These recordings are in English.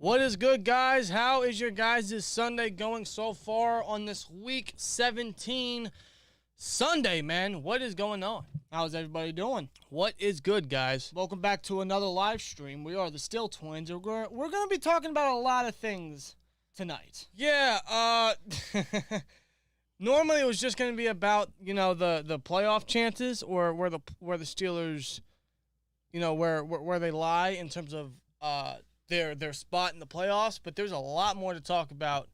What is good, guys? How is your guys' Sunday going so far on this Week 17 Sunday, man? What is going on? How's everybody doing? What is good, guys? Welcome back to another live stream. We are the SteelTwins. We're going to be talking about a lot of things tonight. Yeah, normally it was just going to be about, the playoff chances or where the Steelers, where they lie in terms of their spot in the playoffs, but there's a lot more to talk about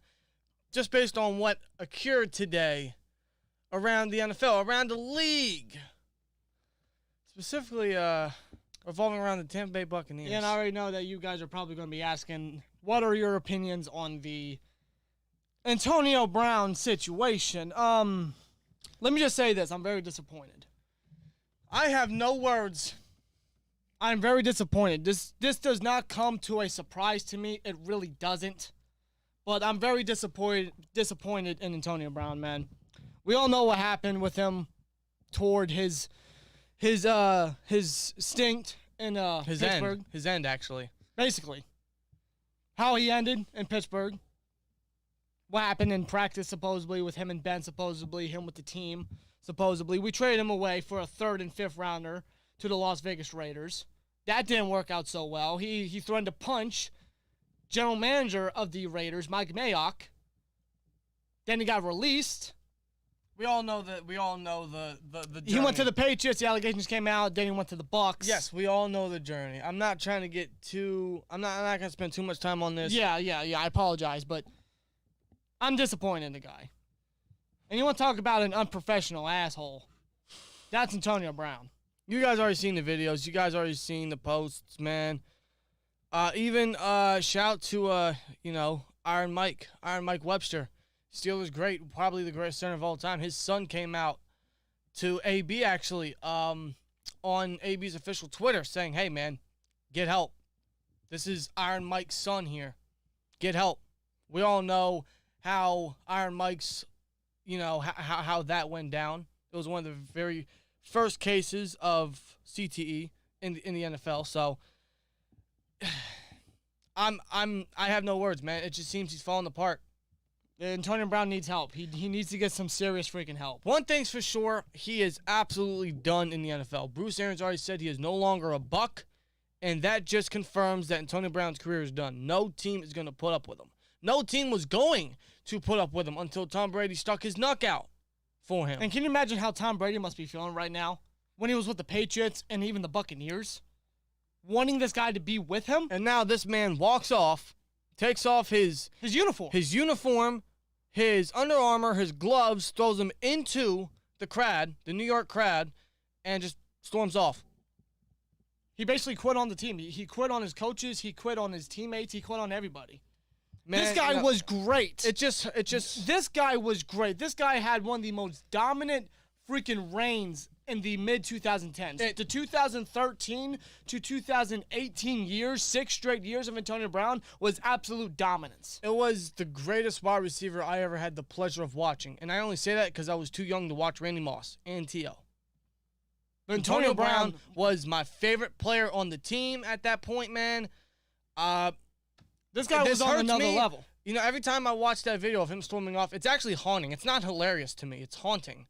just based on what occurred today around the NFL, around the league, specifically revolving around the Tampa Bay Buccaneers. Yeah, and I already know that you guys are probably going to be asking, what are your opinions on the Antonio Brown situation? Let me just say this. I'm very disappointed. I have no words. I'm very disappointed. This does not come to a surprise to me. It really doesn't. But I'm very disappointed in Antonio Brown, man. We all know what happened with him toward his stint in Pittsburgh. His end, actually. Basically. How he ended in Pittsburgh. What happened in practice, supposedly, with him and Ben, supposedly, him with the team, supposedly. We traded him away for a 3rd and 5th rounder to the Las Vegas Raiders. That didn't work out so well. He threatened to punch general manager of the Raiders, Mike Mayock. Then he got released. We all know the journey. He went to the Patriots. The allegations came out. Then he went to the Bucs. Yes, we all know the journey. I'm not trying to get too. I'm not going to spend too much time on this. Yeah. I apologize, but I'm disappointed in the guy. And you want to talk about an unprofessional asshole? That's Antonio Brown. You guys already seen the videos. You guys already seen the posts, man. Even shout to Iron Mike Webster. Steelers great, probably the greatest center of all time. His son came out to AB actually on AB's official Twitter saying, "Hey man, get help. This is Iron Mike's son here. Get help." We all know how Iron Mike's, how that went down. It was one of the very first cases of CTE in the NFL. So I have no words, man. It just seems he's falling apart. Antonio Brown needs help. He needs to get some serious freaking help. One thing's for sure, he is absolutely done in the NFL. Bruce Arians already said he is no longer a Buck, and that just confirms that Antonio Brown's career is done. No team is going to put up with him. No team was going to put up with him until Tom Brady stuck his neck out for him. And can you imagine how Tom Brady must be feeling right now when he was with the Patriots and even the Buccaneers, wanting this guy to be with him? And now this man walks off, takes off his uniform, his Under Armour, his gloves, throws them into the New York crowd, and just storms off. He basically quit on the team. He quit on his coaches. He quit on his teammates. He quit on everybody. Man, this guy was great. This guy was great. This guy had one of the most dominant freaking reigns in the mid-2010s. The 2013 to 2018 years, 6 straight years of Antonio Brown, was absolute dominance. It was the greatest wide receiver I ever had the pleasure of watching. And I only say that because I was too young to watch Randy Moss and T.O. But Antonio Brown was my favorite player on the team at that point, man. This guy was on another level. Every time I watch that video of him storming off, it's actually haunting. It's not hilarious to me. It's haunting.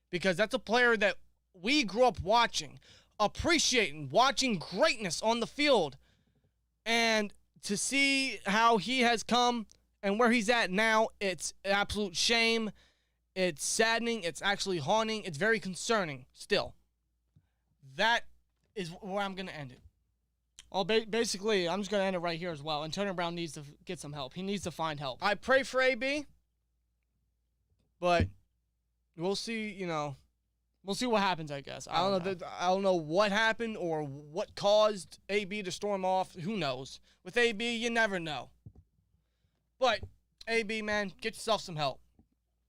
Because that's a player that we grew up watching, appreciating, watching greatness on the field. And to see how he has come and where he's at now, it's an absolute shame. It's saddening. It's actually haunting. It's very concerning still. That is where I'm going to end it. Well, basically, I'm just going to end it right here as well. Antonio Brown needs to get some help. He needs to find help. I pray for AB, but we'll see, We'll see what happens, I guess. I don't know what happened or what caused AB to storm off. Who knows? With AB, you never know. But, AB, man, get yourself some help.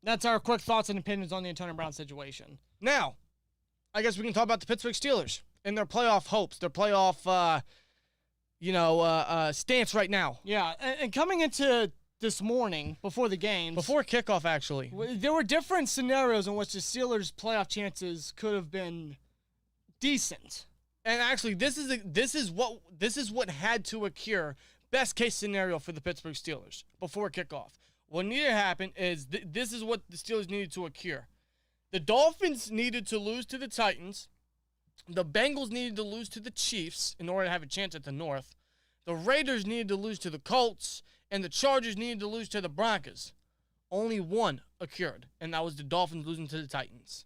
That's our quick thoughts and opinions on the Antonio Brown situation. Now, I guess we can talk about the Pittsburgh Steelers and their playoff hopes, their playoff, stance right now. Yeah, and coming into this morning, before the games. Before kickoff, actually. There were different scenarios in which the Steelers' playoff chances could have been decent. And actually, this is what had to occur best case scenario for the Pittsburgh Steelers before kickoff. What needed to happen is this is what the Steelers needed to occur. The Dolphins needed to lose to the Titans. The Bengals needed to lose to the Chiefs in order to have a chance at the North. The Raiders needed to lose to the Colts, and the Chargers needed to lose to the Broncos. Only one occurred, and that was the Dolphins losing to the Titans.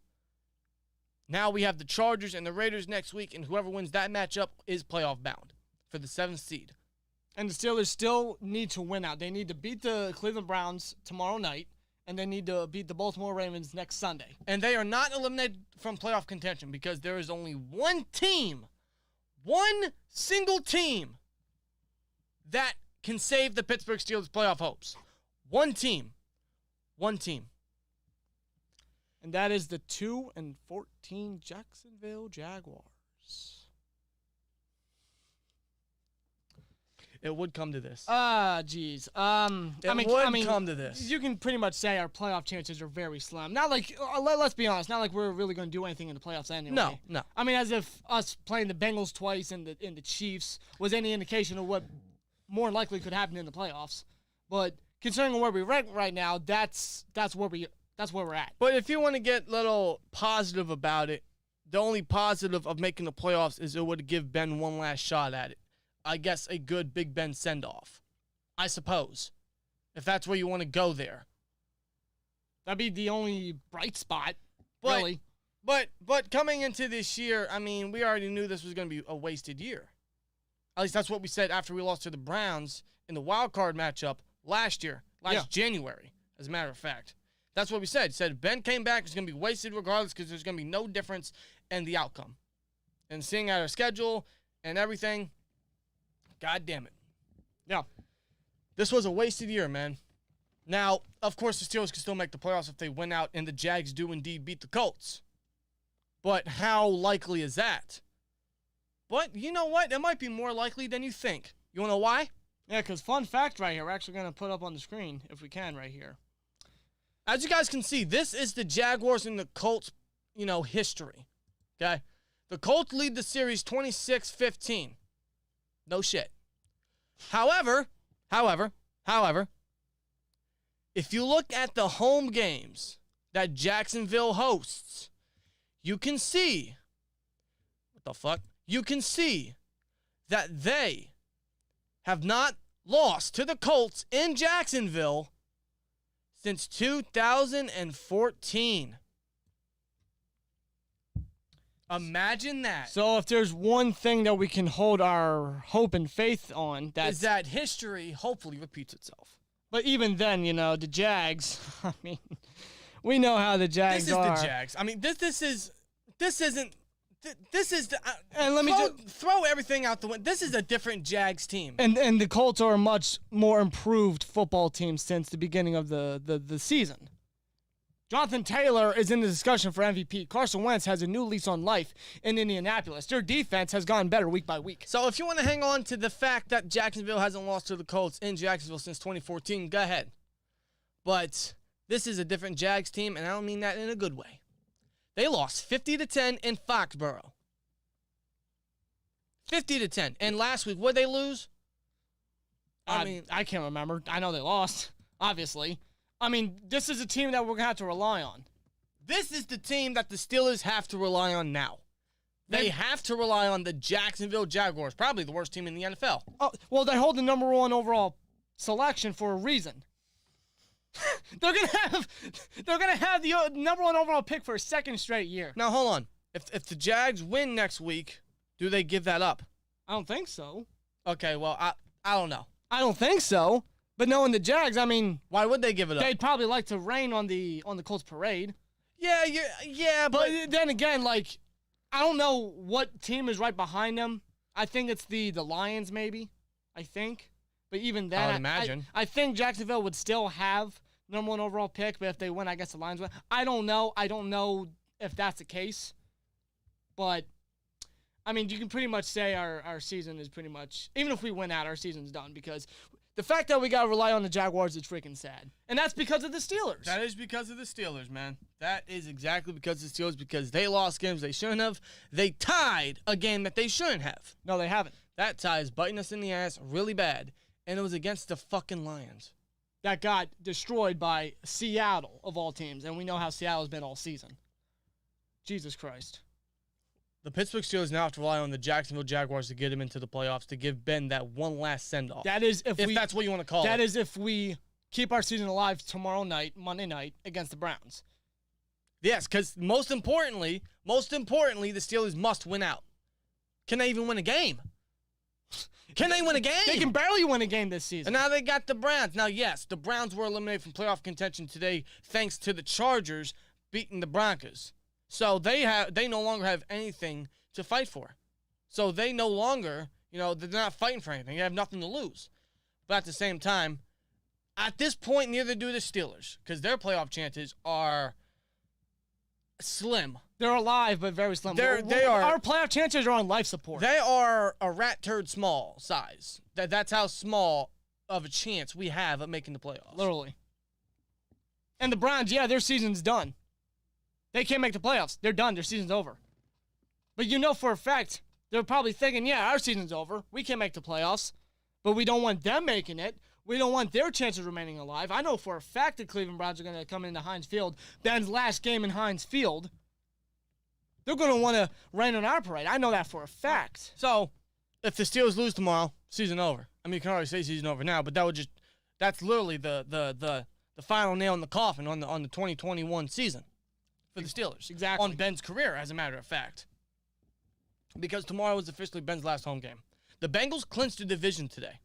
Now we have the Chargers and the Raiders next week, and whoever wins that matchup is playoff bound for the 7th seed. And the Steelers still need to win out. They need to beat the Cleveland Browns tomorrow night, and they need to beat the Baltimore Ravens next Sunday. And they are not eliminated from playoff contention because there is only one team, one single team, that can save the Pittsburgh Steelers' playoff hopes. One team. One team. And that is the 2-14 Jacksonville Jaguars. It would come to this. Jeez. It would come to this. You can pretty much say our playoff chances are very slim. Not like, let's be honest, not like we're really going to do anything in the playoffs anyway. No. I mean, as if us playing the Bengals twice and the Chiefs was any indication of what more likely could happen in the playoffs. But considering where we rank right now, that's where we're at. But if you want to get a little positive about it, the only positive of making the playoffs is it would give Ben one last shot at it. I guess a good Big Ben send-off, I suppose, if that's where you want to go there. That'd be the only bright spot, but, really. But coming into this year, I mean, we already knew this was going to be a wasted year. At least that's what we said after we lost to the Browns in the wild card matchup last January, as a matter of fact. That's what we said. Said Ben came back, it's going to be wasted regardless because there's going to be no difference in the outcome. And seeing out our schedule and everything, God damn it. Yeah. This was a wasted year, man. Now, of course, the Steelers can still make the playoffs if they win out and the Jags do indeed beat the Colts. But how likely is that? But you know what? It might be more likely than you think. You want to know why? Yeah, because fun fact right here, we're actually going to put up on the screen, if we can, right here. As you guys can see, this is the Jaguars and the Colts, history. Okay? The Colts lead the series 26-15. No shit. However, if you look at the home games that Jacksonville hosts, you can see, You can see that they have not lost to the Colts in Jacksonville since 2014. Imagine that. So if there's one thing that we can hold our hope and faith on, is that history hopefully repeats itself. But even then, the Jags, I mean, we know how the Jags are. This is the Jags. I mean, this isn't, and let me throw everything out the window. This is a different Jags team. And the Colts are a much more improved football team since the beginning of the season. Jonathan Taylor is in the discussion for MVP. Carson Wentz has a new lease on life in Indianapolis. Their defense has gotten better week by week. So if you want to hang on to the fact that Jacksonville hasn't lost to the Colts in Jacksonville since 2014, go ahead. But this is a different Jags team, and I don't mean that in a good way. They lost 50-10 in Foxborough. 50-10. And last week, what did they lose? I can't remember. I know they lost, obviously. I mean, this is a team that we're going to have to rely on. This is the team that the Steelers have to rely on now. They have to rely on the Jacksonville Jaguars, probably the worst team in the NFL. Oh, well, they hold the number one overall selection for a reason. They're gonna have the number one overall pick for a second straight year. Now hold on. If the Jags win next week, do they give that up? I don't think so. Okay, well I don't know. I don't think so. But knowing the Jags, I mean, why would they give it up? They'd probably like to rain on the Colts parade. Yeah, but then again, I don't know what team is right behind them. I think it's the Lions, maybe. I think. But even then, I would imagine. I think Jacksonville would still have number one overall pick, but if they win, I guess the Lions win. I don't know. I don't know if that's the case. But, I mean, you can pretty much say our season is pretty much, even if we win out, our season's done because the fact that we got to rely on the Jaguars is freaking sad. And that's because of the Steelers. That is because of the Steelers, man. That is exactly because of the Steelers, because they lost games they shouldn't have. They tied a game that they shouldn't have. No, they haven't. That tie is biting us in the ass really bad. and it was against the fucking Lions. That got destroyed by Seattle, of all teams, and we know how Seattle's been all season. Jesus Christ. The Pittsburgh Steelers now have to rely on the Jacksonville Jaguars to get him into the playoffs to give Ben that one last send-off. That is if that's what you want to call it. That is if we keep our season alive tomorrow night, Monday night, against the Browns. Yes, because most importantly, the Steelers must win out. Can they even win a game? Can they win a game? They can barely win a game this season. And now they got the Browns. Now, yes, the Browns were eliminated from playoff contention today thanks to the Chargers beating the Broncos. So they no longer have anything to fight for. So they no longer, they're not fighting for anything. They have nothing to lose. But at the same time, at this point, neither do the Steelers because their playoff chances are slim. They're alive, but very slim. They are. Our playoff chances are on life support. They are a rat turd small size. That's how small of a chance we have of making the playoffs. Literally. And the Browns, their season's done. They can't make the playoffs. They're done. Their season's over. But for a fact, they're probably thinking, our season's over. We can't make the playoffs. But we don't want them making it. We don't want their chances remaining alive. I know for a fact the Cleveland Browns are going to come into Heinz Field. Ben's last game in Heinz Field. They're going to want to rain on our parade. I know that for a fact. So, if the Steelers lose tomorrow, season over. I mean, you can already say season over now, but that's literally the final nail in the coffin on the 2021 season for the Steelers. Exactly. On Ben's career, as a matter of fact. Because tomorrow is officially Ben's last home game. The Bengals clinched the division today.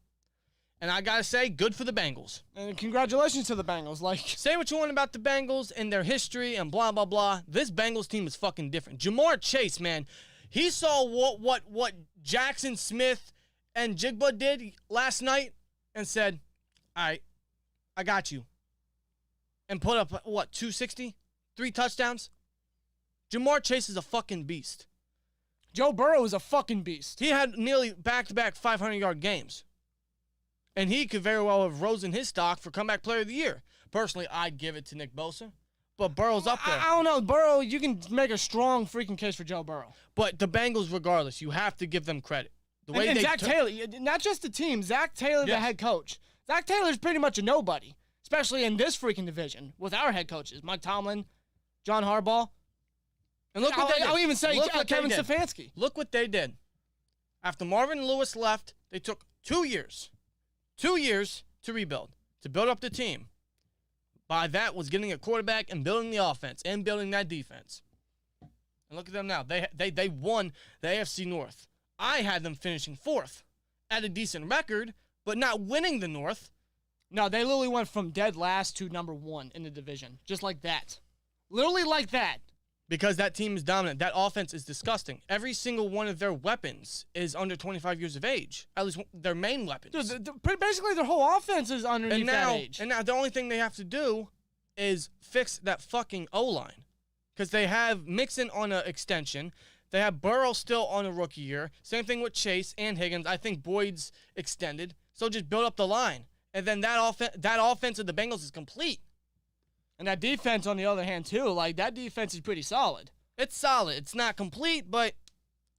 And I got to say, good for the Bengals. And congratulations to the Bengals. Say what you want about the Bengals and their history and blah, blah, blah. This Bengals team is fucking different. Jamar Chase, man, he saw what Jackson Smith and Jigba did last night and said, all right, I got you. And put up, 260? 3 touchdowns? Jamar Chase is a fucking beast. Joe Burrow is a fucking beast. He had nearly back-to-back 500-yard games. And he could very well have risen his stock for comeback player of the year. Personally, I'd give it to Nick Bosa. But Burrow's up there. I don't know. Burrow, you can make a strong freaking case for Joe Burrow. But the Bengals, regardless, you have to give them credit. And Zach Taylor, not just the team. Zach Taylor, the head coach. Zach Taylor's pretty much a nobody, especially in this freaking division with our head coaches, Mike Tomlin, John Harbaugh. And look what they did. I'll even say Kevin Stefanski. Look what they did. After Marvin Lewis left, they took 2 years. 2 years to rebuild, to build up the team. By that was getting a quarterback and building the offense and building that defense. And look at them now. They won the AFC North. I had them finishing 4th at a decent record, but not winning the North. No, they literally went from dead last to number 1 in the division. Just like that. Literally like that. Because that team is dominant. That offense is disgusting. Every single one of their weapons is under 25 years of age. At least their main weapons. Dude, basically, their whole offense is underneath that age. And now the only thing they have to do is fix that fucking O-line. Because they have Mixon on an extension. They have Burrow still on a rookie year. Same thing with Chase and Higgins. I think Boyd's extended. So just build up the line. And then that offense of the Bengals is complete. And that defense, on the other hand, too, that defense is pretty solid. It's solid. It's not complete, but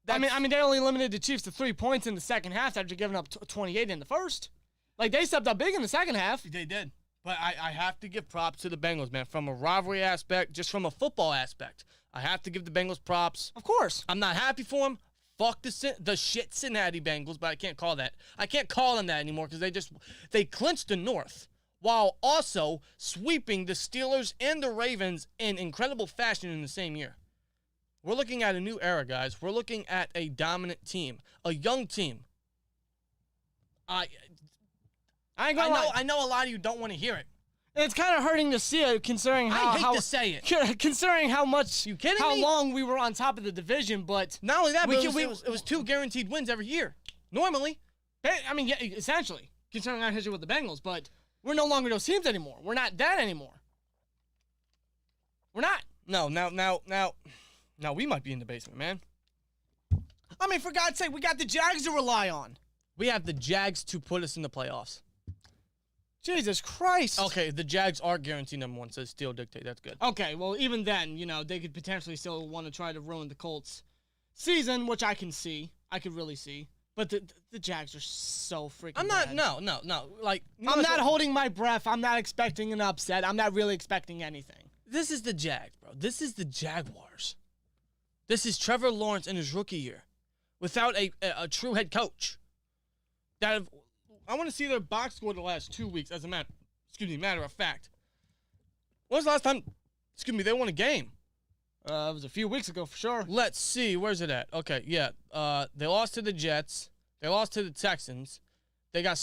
I mean, they only limited the Chiefs to 3 points in the second half after giving up 28 in the first. They stepped up big in the second half. They did. But I have to give props to the Bengals, man. From a rivalry aspect, just from a football aspect, I have to give the Bengals props. Of course. I'm not happy for them. Fuck the shit Cincinnati Bengals, but I can't call that. I can't call them that anymore because they clinched the North, while also sweeping the Steelers and the Ravens in incredible fashion in the same year. We're looking at a new era, guys. We're looking at a dominant team, a young team. I know a lot of you don't want to hear it. It's kind of hurting to see it, considering how I hate to say it. Considering how much, you kidding how me? long we were on top of the division, but not only that, but it was 2 guaranteed wins every year. Normally, I mean, yeah, essentially, considering our history with the Bengals, but. We're no longer those teams anymore. We're not that anymore. We're not. No, now we might be in the basement, man. I mean, for God's sake, we got the Jags to rely on. We have the Jags to put us in the playoffs. Jesus Christ. Okay, the Jags are guaranteed number 1, says Steel Dictate. That's good. Okay, well, even then, they could potentially still want to try to ruin the Colts' season, which I can see. I could really see. But the Jags are so freaking I'm not. bad. No. Like I'm not holding my breath. I'm not expecting an upset. I'm not really expecting anything. This is the Jags, bro. This is the Jaguars. This is Trevor Lawrence in his rookie year, without a true head coach. I want to see their box score the last 2 weeks. As a matter of fact. When was the last time? They won a game. It was a few weeks ago for sure. Let's see. Where's it at? Okay, yeah. They lost to the Jets. They lost to the Texans. They got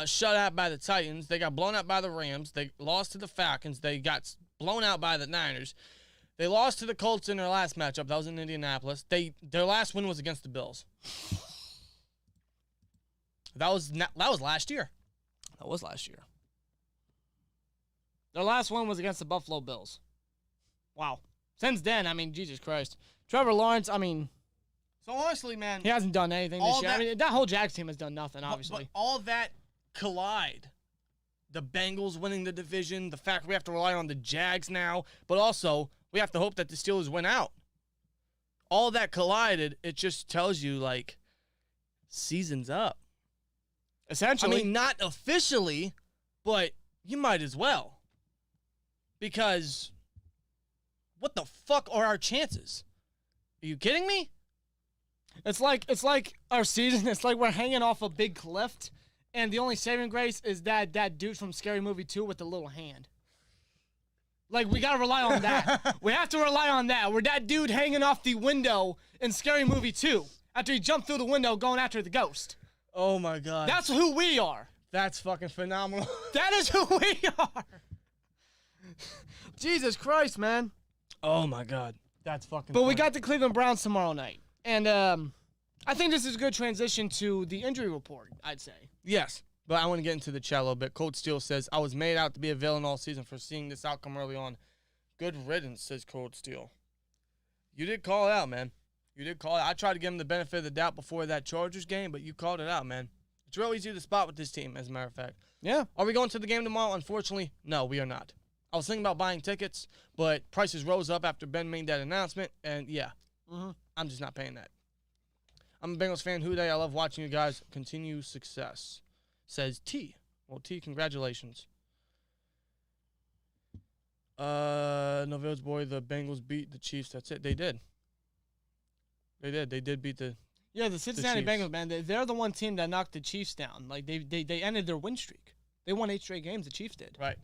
shut out by the Titans. They got blown out by the Rams. They lost to the Falcons. They got blown out by the Niners. They lost to the Colts in their last matchup. That was in Indianapolis. Their last win was against the Bills. That was last year. That was last year. Their last one was against the Buffalo Bills. Wow. Since then, I mean, Jesus Christ. Trevor Lawrence, I mean... So, honestly, man... He hasn't done anything this year. I mean, that whole Jags team has done nothing, obviously. But all that collide. The Bengals winning the division, the fact we have to rely on the Jags now, but also we have to hope that the Steelers win out. All that collided, it just tells you, like, season's up. Essentially. I mean, not officially, but you might as well. Because what the fuck are our chances? Are you kidding me? It's like our season. It's like we're hanging off a big cliff, and the only saving grace is that dude from Scary Movie 2 with the little hand. Like, we gotta rely on that. We have to rely on that. We're that dude hanging off the window in Scary Movie 2 after he jumped through the window going after the ghost. Oh my God. That's who we are. That's fucking phenomenal. That is who we are. Jesus Christ, man. Oh my God. That's fucking But funny. we got the Cleveland Browns tomorrow night. And I think this is a good transition to the injury report, I'd say. Yes, but I want to get into the chat a little bit. Coach Steele says, I was made out to be a villain all season for seeing this outcome early on. Good riddance, says Coach Steele. You did call it out, man. You did call it out. I tried to give him the benefit of the doubt before that Chargers game, but you called it out, man. It's real easy to spot with this team, as a matter of fact. Yeah. Are we going to the game tomorrow? Unfortunately, no, we are not. I was thinking about buying tickets, but prices rose up after Ben made that announcement, and yeah, I'm just not paying that. I'm a Bengals fan. Who day? I love watching you guys continue success, says T. Well, T, congratulations. No Village Boy, the Bengals beat the Chiefs. That's it. They did. They did beat the the Cincinnati Chiefs. Bengals, man. They're the one team that knocked the Chiefs down. Like, they ended their win streak. They won 8 straight games. The Chiefs did. Right.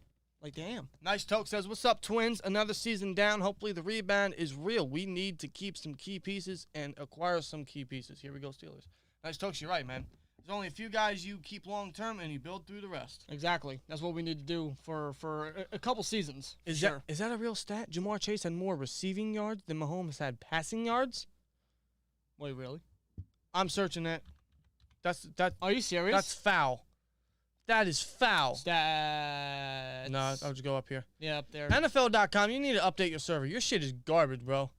Like, damn. Nice Toke says, what's up, Twins? Another season down. Hopefully the rebound is real. We need to keep some key pieces and acquire some key pieces. Here we go, Steelers. Nice Tokes, you're right, man. There's only a few guys you keep long-term, and you build through the rest. Exactly. That's what we need to do for a couple seasons. Is that a real stat? Jamar Chase had more receiving yards than Mahomes had passing yards? Wait, really? I'm searching that. Are you serious? That's foul. That is foul. Stats. No, I'll just go up here. Yeah, up there. NFL.com, you need to update your server. Your shit is garbage, bro.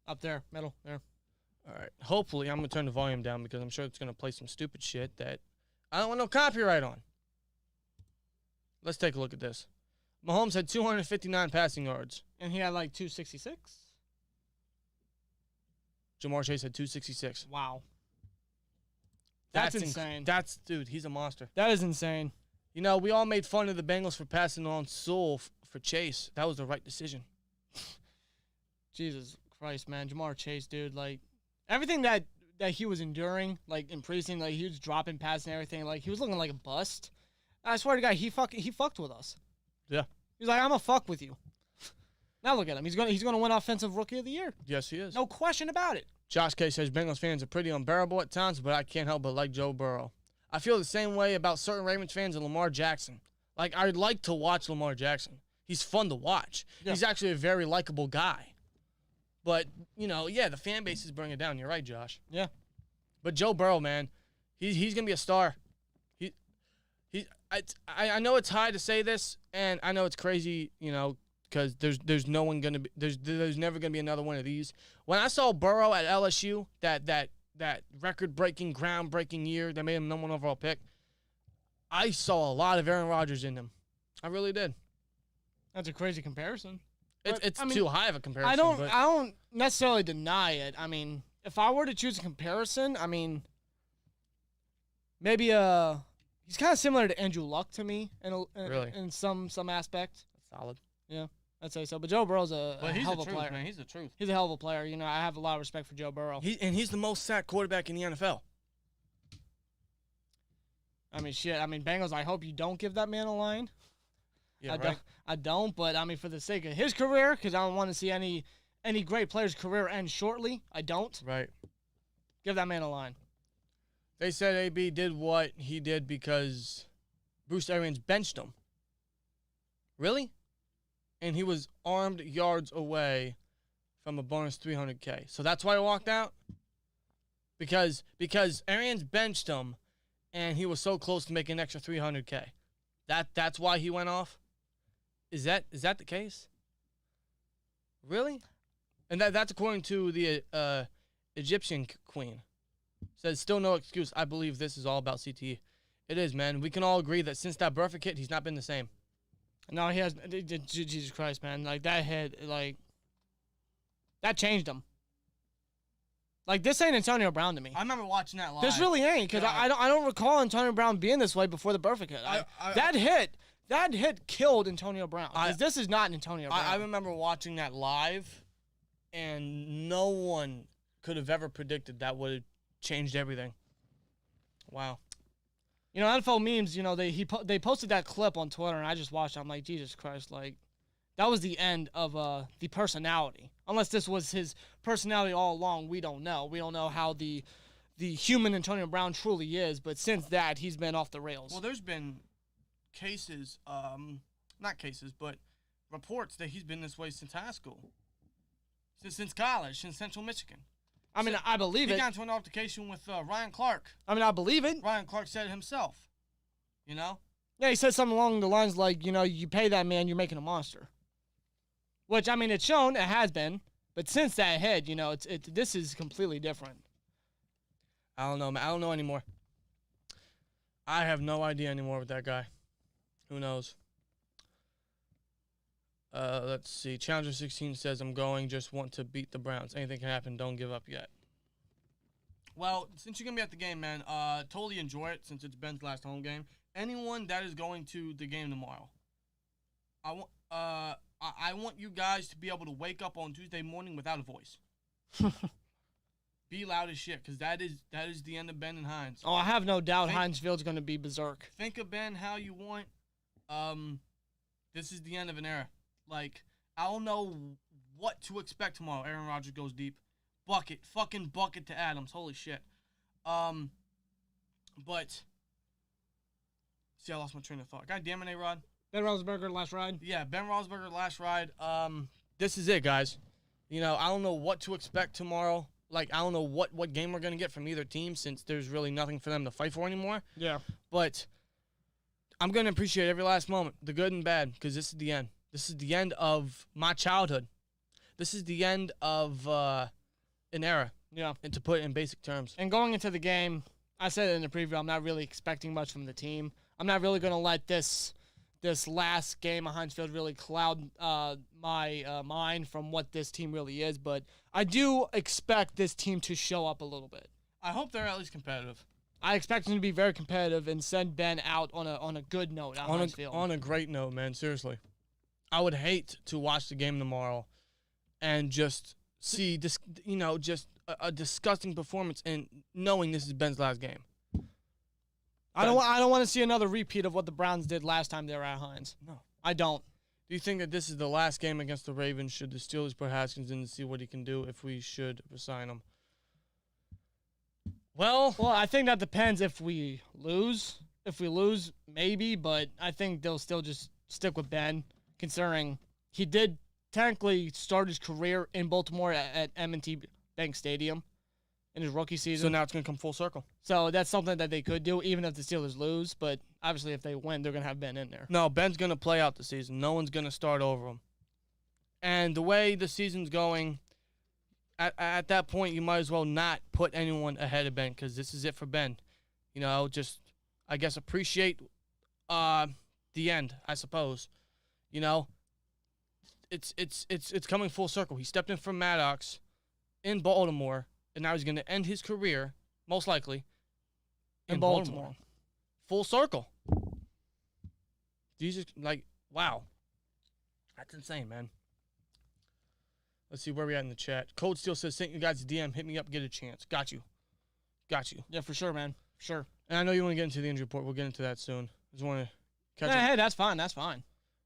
Up there, middle, there. All right. Hopefully, I'm going to turn the volume down because I'm sure it's going to play some stupid shit that I don't want no copyright on. Let's take a look at this. Mahomes had 259 passing yards. And he had like 266? Jamar Chase had 266. Wow. That's insane. Dude, he's a monster. That is insane. You know, we all made fun of the Bengals for passing on Sewell for Chase. That was the right decision. Jesus Christ, man. Jamar Chase, dude, like, everything that he was enduring, like, in preseason, like, he was dropping passes and everything, like, he was looking like a bust. I swear to God, he fucked with us. Yeah. He's like, I'm gonna fuck with you. Now look at him. He's gonna win Offensive Rookie of the Year. Yes, he is. No question about it. Josh K says Bengals fans are pretty unbearable at times, but I can't help but like Joe Burrow. I feel the same way about certain Ravens fans and Lamar Jackson. Like, I'd like to watch Lamar Jackson. He's fun to watch. Yeah. He's actually a very likable guy. But, you know, yeah, the fan bases bring it down. You're right, Josh. Yeah. But Joe Burrow, man, he's going to be a star. I know it's high to say this, and I know it's crazy, you know, because there's no one going to be there's never going to be another one of these. When I saw Burrow at LSU, that record-breaking, groundbreaking year that made him number 1 overall pick, I saw a lot of Aaron Rodgers in him. I really did. That's a crazy comparison. It's too high of a comparison. I don't necessarily deny it. I mean, if I were to choose a comparison, I mean, maybe he's kind of similar to Andrew Luck to me in some aspect. Solid. Yeah, I'd say so. But Joe Burrow's a hell of a player. Man. He's the truth. He's a hell of a player. You know, I have a lot of respect for Joe Burrow. He's the most sacked quarterback in the NFL. I mean, shit. I mean, Bengals, I hope you don't give that man a line. Yeah, right. I don't, but I mean, for the sake of his career, because I don't want to see any great player's career end shortly. I don't. Right. Give that man a line. They said AB did what he did because Bruce Arians benched him. Really? And he was armed yards away from a bonus $300K. So that's why he walked out? Because Arians benched him, and he was so close to making an extra $300K. That's why he went off? Is that the case? Really? And that's according to the Egyptian queen. Says, still no excuse. I believe this is all about CTE. It is, man. We can all agree that since that Burfict hit, he's not been the same. No, he has. Jesus Christ, man. Like, that hit, that changed him. Like, this ain't Antonio Brown to me. I remember watching that live. This really ain't, because I don't recall Antonio Brown being this way before the Burfict hit. That hit killed Antonio Brown. Because this is not Antonio Brown. I remember watching that live, and no one could have ever predicted that would have changed everything. Wow. You know, NFL memes, you know, they posted that clip on Twitter, and I just watched it. I'm like, Jesus Christ, like, that was the end of the personality. Unless this was his personality all along, we don't know. We don't know how the human Antonio Brown truly is, but since that, he's been off the rails. Well, there's been cases, not cases, but reports that he's been this way since high school. Since college, since Central Michigan. I mean, I believe it. He got into an altercation with Ryan Clark. I mean, I believe it. Ryan Clark said it himself. You know? Yeah, he said something along the lines like, you know, you pay that man, you're making a monster. Which, I mean, it's shown, it has been. But since that hit, you know, this is completely different. I don't know, man. I don't know anymore. I have no idea anymore with that guy. Who knows? Let's see. Challenger 16 says, I'm going, just want to beat the Browns. Anything can happen. Don't give up yet. Well, since you're going to be at the game, man, totally enjoy it since it's Ben's last home game. Anyone that is going to the game tomorrow, I want you guys to be able to wake up on Tuesday morning without a voice. Be loud as shit, because that is the end of Ben and Hines. Oh, I have no doubt Heinz Field's going to be berserk. Think of Ben how you want. This is the end of an era. Like, I don't know what to expect tomorrow. Aaron Rodgers goes deep. Fucking bucket to Adams. Holy shit. But, see, I lost my train of thought. God damn it, A-Rod. Ben Roethlisberger, last ride? Yeah, Ben Roethlisberger, last ride. This is it, guys. You know, I don't know what to expect tomorrow. Like, I don't know what game we're going to get from either team since there's really nothing for them to fight for anymore. Yeah. But I'm going to appreciate every last moment, the good and bad, because this is the end. This is the end of my childhood. This is the end of an era. Yeah. And to put it in basic terms. And going into the game, I said it in the preview, I'm not really expecting much from the team. I'm not really going to let this last game of Heinz Field really cloud my mind from what this team really is. But I do expect this team to show up a little bit. I hope they're at least competitive. I expect them to be very competitive and send Ben out on a good note on Heinz Field. On a great note, man. Seriously. I would hate to watch the game tomorrow and just see this, you know, just a disgusting performance and knowing this is Ben's last game. I don't want to see another repeat of what the Browns did last time they were at Heinz. No. I don't. Do you think that this is the last game against the Ravens? Should the Steelers put Haskins in to see what he can do if we should resign him? Well, I think that depends if we lose. If we lose, maybe, but I think they'll still just stick with Ben, considering he did technically start his career in Baltimore at M&T Bank Stadium in his rookie season. So now it's going to come full circle. So that's something that they could do, even if the Steelers lose. But obviously, if they win, they're going to have Ben in there. No, Ben's going to play out the season. No one's going to start over him. And the way the season's going, at that point, you might as well not put anyone ahead of Ben because this is it for Ben. You know, just, I guess, appreciate the end, I suppose. You know, it's coming full circle. He stepped in from Maddox in Baltimore and now he's going to end his career, most likely, in Baltimore. Baltimore. Full circle. Jesus, like, wow. That's insane, man. Let's see where we at in the chat. Cold Steel says, send you guys a DM. Hit me up, get a chance. Got you. Yeah, for sure, man. Sure. And I know you want to get into the injury report. We'll get into that soon. Just want to catch up. Hey, that's fine. That's fine.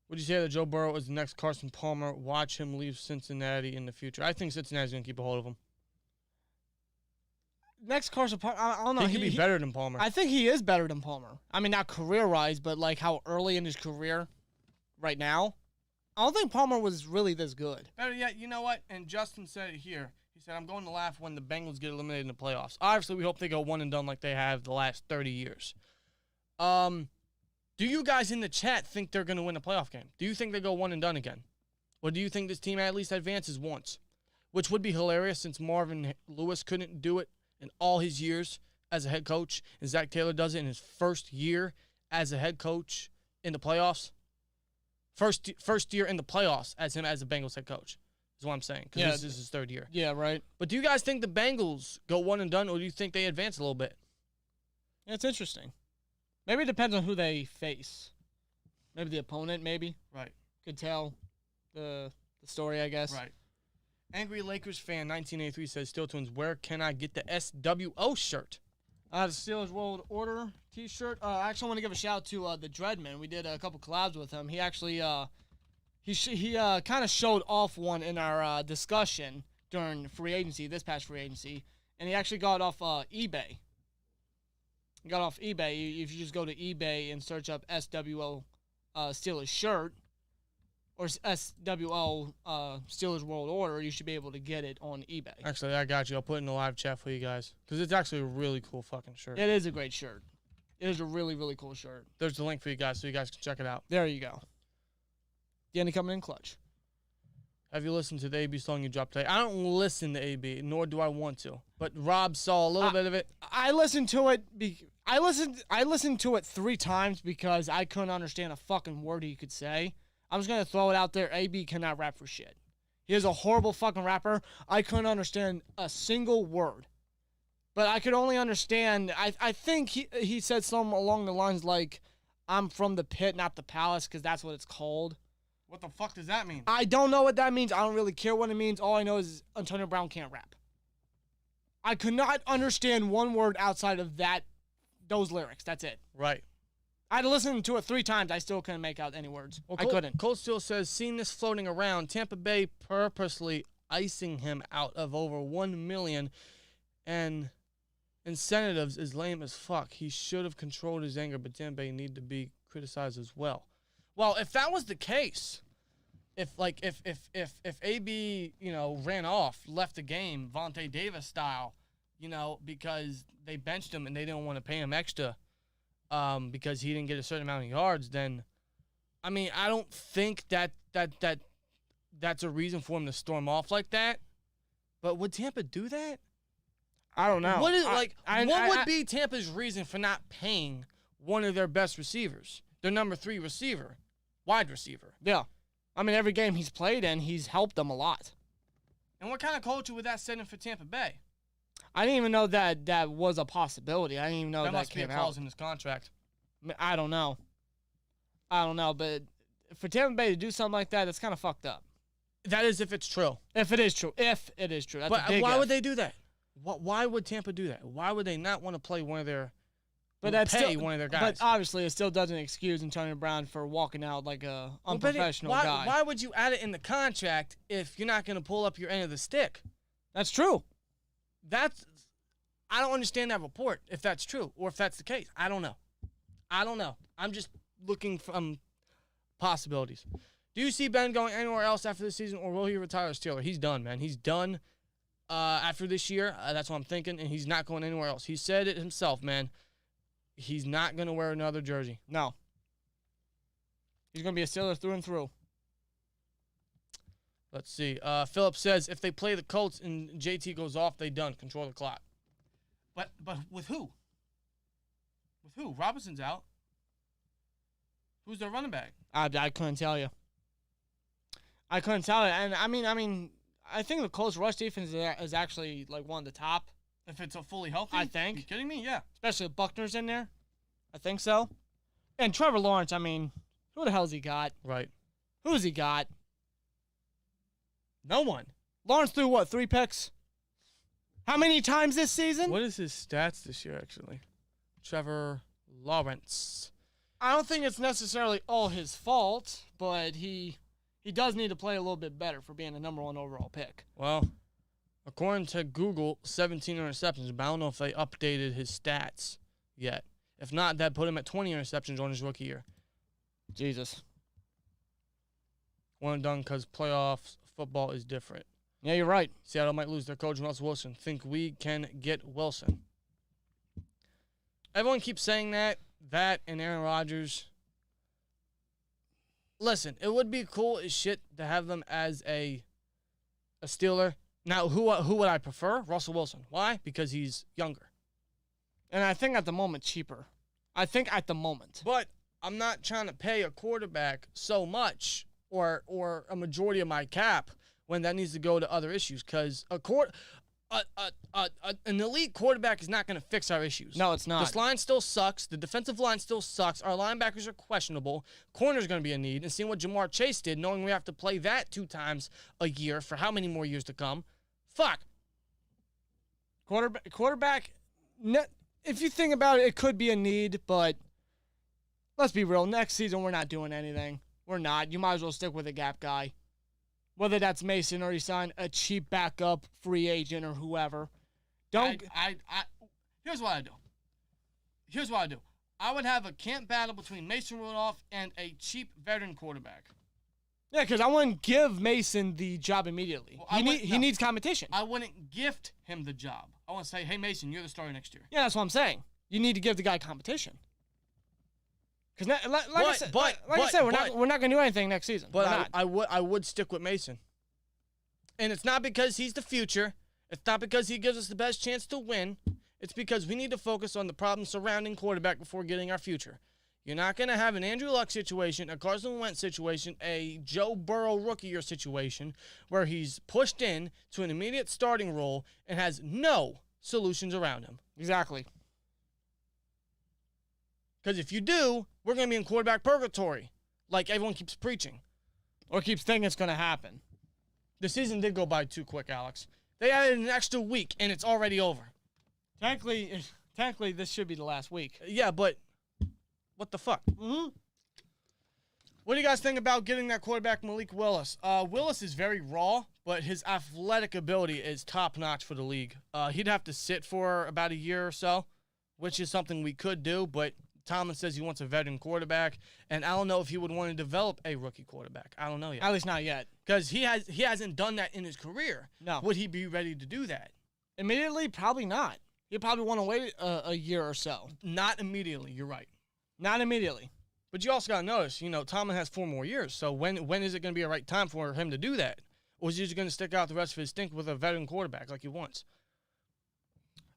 Would you say that Joe Burrow is the next Carson Palmer? Watch him leave Cincinnati in the future. I think Cincinnati's going to keep a hold of him. Next Carson Palmer, I don't know. He could be better than Palmer. I think he is better than Palmer. I mean, not career-wise, but like how early in his career right now, I don't think Palmer was really this good. Better yet, you know what? And Justin said it here. He said, I'm going to laugh when the Bengals get eliminated in the playoffs. Obviously, we hope they go one and done like they have the last 30 years. Do you guys in the chat think they're going to win a playoff game? Do you think they go one and done again? Or do you think this team at least advances once? Which would be hilarious since Marvin Lewis couldn't do it in all his years as a head coach, and Zach Taylor does it in his first year as a head coach in the playoffs. First year in the playoffs as him as a Bengals head coach is what I'm saying, because this is his third year. Yeah, right. But do you guys think the Bengals go one and done, or do you think they advance a little bit? Yeah, it's interesting. Maybe it depends on who they face. Maybe the opponent, maybe. Right. Could tell the story, I guess. Right. Angry Lakers fan 1983 says, SteelTwins, where can I get the SWO shirt? The Steelers World Order T-shirt. I actually want to give a shout out to the Dreadman. We did a couple collabs with him. He actually he kind of showed off one in our discussion during this past free agency, and he actually got off eBay. He got off eBay. If you just go to eBay and search up SWO Steelers shirt or SWO Steelers World Order, you should be able to get it on eBay. Actually, I got you. I'll put it in the live chat for you guys, because it's actually a really cool fucking shirt. It is a great shirt. It is a really, really cool shirt. There's the link for you guys so you guys can check it out. There you go. Danny coming in clutch. Have you listened to the AB song you dropped today? I don't listen to AB, nor do I want to. But Rob saw a little bit of it. I listened to it. I listened to it 3 times because I couldn't understand a fucking word he could say. I'm just gonna throw it out there. AB cannot rap for shit. He is a horrible fucking rapper. I couldn't understand a single word. But I could only understand, I think he said something along the lines like, I'm from the pit, not the palace, because that's what it's called. What the fuck does that mean? I don't know what that means. I don't really care what it means. All I know is Antonio Brown can't rap. I could not understand one word outside of those lyrics. That's it. Right. I had to listen to it 3 times. I still couldn't make out any words. Well, I couldn't. Cold Steel says, seen this floating around. Tampa Bay purposely icing him out of over $1 million, and incentives is lame as fuck. He should have controlled his anger, but Tampa Bay need to be criticized as well. Well, if that was the case, if AB, ran off, left the game, Vontae Davis style, because they benched him and they didn't want to pay him extra, because he didn't get a certain amount of yards, then, I mean, I don't think that's a reason for him to storm off like that. But would Tampa do that? I don't know. What would be Tampa's reason for not paying one of their best receivers, their number 3 receiver, wide receiver? Yeah. I mean, every game he's played in, he's helped them a lot. And what kind of culture would that set in for Tampa Bay? I didn't even know that was a possibility. I didn't even know that must came be a clause in his contract. I don't know. But for Tampa Bay to do something like that, it's kind of fucked up. That is if it's true. If it is true. That's but a big why if. would they do that? Why would Tampa do that? Why would they not want to play one of their one of their guys? But obviously, it still doesn't excuse Antonio Brown for walking out like a unprofessional guy. Why would you add it in the contract if you're not going to pull up your end of the stick? That's true. I don't understand that report, if that's true, or if that's the case. I don't know. I'm just looking from possibilities. Do you see Ben going anywhere else after this season, or will he retire as Steeler? He's done, man. He's done after this year. That's what I'm thinking, and he's not going anywhere else. He said it himself, man. He's not going to wear another jersey. No. He's going to be a Steeler through and through. Let's see. Philip says, if they play the Colts and JT goes off, they done. Control the clock. But with who? With who? Robinson's out. Who's their running back? I couldn't tell you. I couldn't tell you. And I mean, I think the Colts rush defense is actually like one of the top. If it's a fully healthy, I think. Are you kidding me? Yeah. Especially if Buckner's in there. I think so. And Trevor Lawrence, I mean, who the hell's he got? Right. Who's he got? No one. Lawrence threw what, 3 picks? How many times this season? What is his stats this year, actually? Trevor Lawrence. I don't think it's necessarily all his fault, but he does need to play a little bit better for being a number 1 overall pick. Well, according to Google, 17 interceptions, but I don't know if they updated his stats yet. If not, that put him at 20 interceptions on his rookie year. Jesus. One and done because playoffs football is different. Yeah, you're right. Seattle might lose their coach, Russell Wilson. Think we can get Wilson. Everyone keeps saying that and Aaron Rodgers. Listen, it would be cool as shit to have them as a Steeler. Now, who would I prefer? Russell Wilson. Why? Because he's younger. And I think at the moment, cheaper. I think at the moment. But I'm not trying to pay a quarterback so much or a majority of my cap when that needs to go to other issues. Because an elite quarterback is not going to fix our issues. No, it's not. This line still sucks. The defensive line still sucks. Our linebackers are questionable. Corner's going to be a need. And seeing what Jamar Chase did, knowing we have to play that 2 times a year for how many more years to come. Fuck. Quarterback, if you think about it, it could be a need, but let's be real. Next season, we're not doing anything. We're not. You might as well stick with a gap guy. Whether that's Mason or you sign a cheap backup free agent or whoever. Here's what I do. I would have a camp battle between Mason Rudolph and a cheap veteran quarterback. Yeah, because I wouldn't give Mason the job immediately. Well, he needs competition. I wouldn't gift him the job. I want to say, hey, Mason, you're the starter next year. Yeah, that's what I'm saying. You need to give the guy competition. Because like I said, we're not going to do anything next season. But I would stick with Mason. And it's not because he's the future. It's not because he gives us the best chance to win. It's because we need to focus on the problems surrounding quarterback before getting our future. You're not going to have an Andrew Luck situation, a Carson Wentz situation, a Joe Burrow rookie year situation where he's pushed in to an immediate starting role and has no solutions around him. Exactly. Because if you do, we're going to be in quarterback purgatory, like everyone keeps preaching. Or keeps thinking it's going to happen. The season did go by too quick, Alex. They added an extra week, and it's already over. Technically, this should be the last week. Yeah, but what the fuck? Mm-hmm. What do you guys think about getting that quarterback, Malik Willis? Willis is very raw, but his athletic ability is top-notch for the league. He'd have to sit for about a year or so, which is something we could do, but Tomlin says he wants a veteran quarterback, and I don't know if he would want to develop a rookie quarterback. I don't know yet. At least not yet. Because he hasn't done that in his career. No. Would he be ready to do that? Immediately? Probably not. He'd probably want to wait a year or so. Not immediately, you're right. Not immediately. But you also got to notice, Tomlin has 4 more years. So when is it going to be a right time for him to do that? Or is he just going to stick out the rest of his stint with a veteran quarterback like he wants?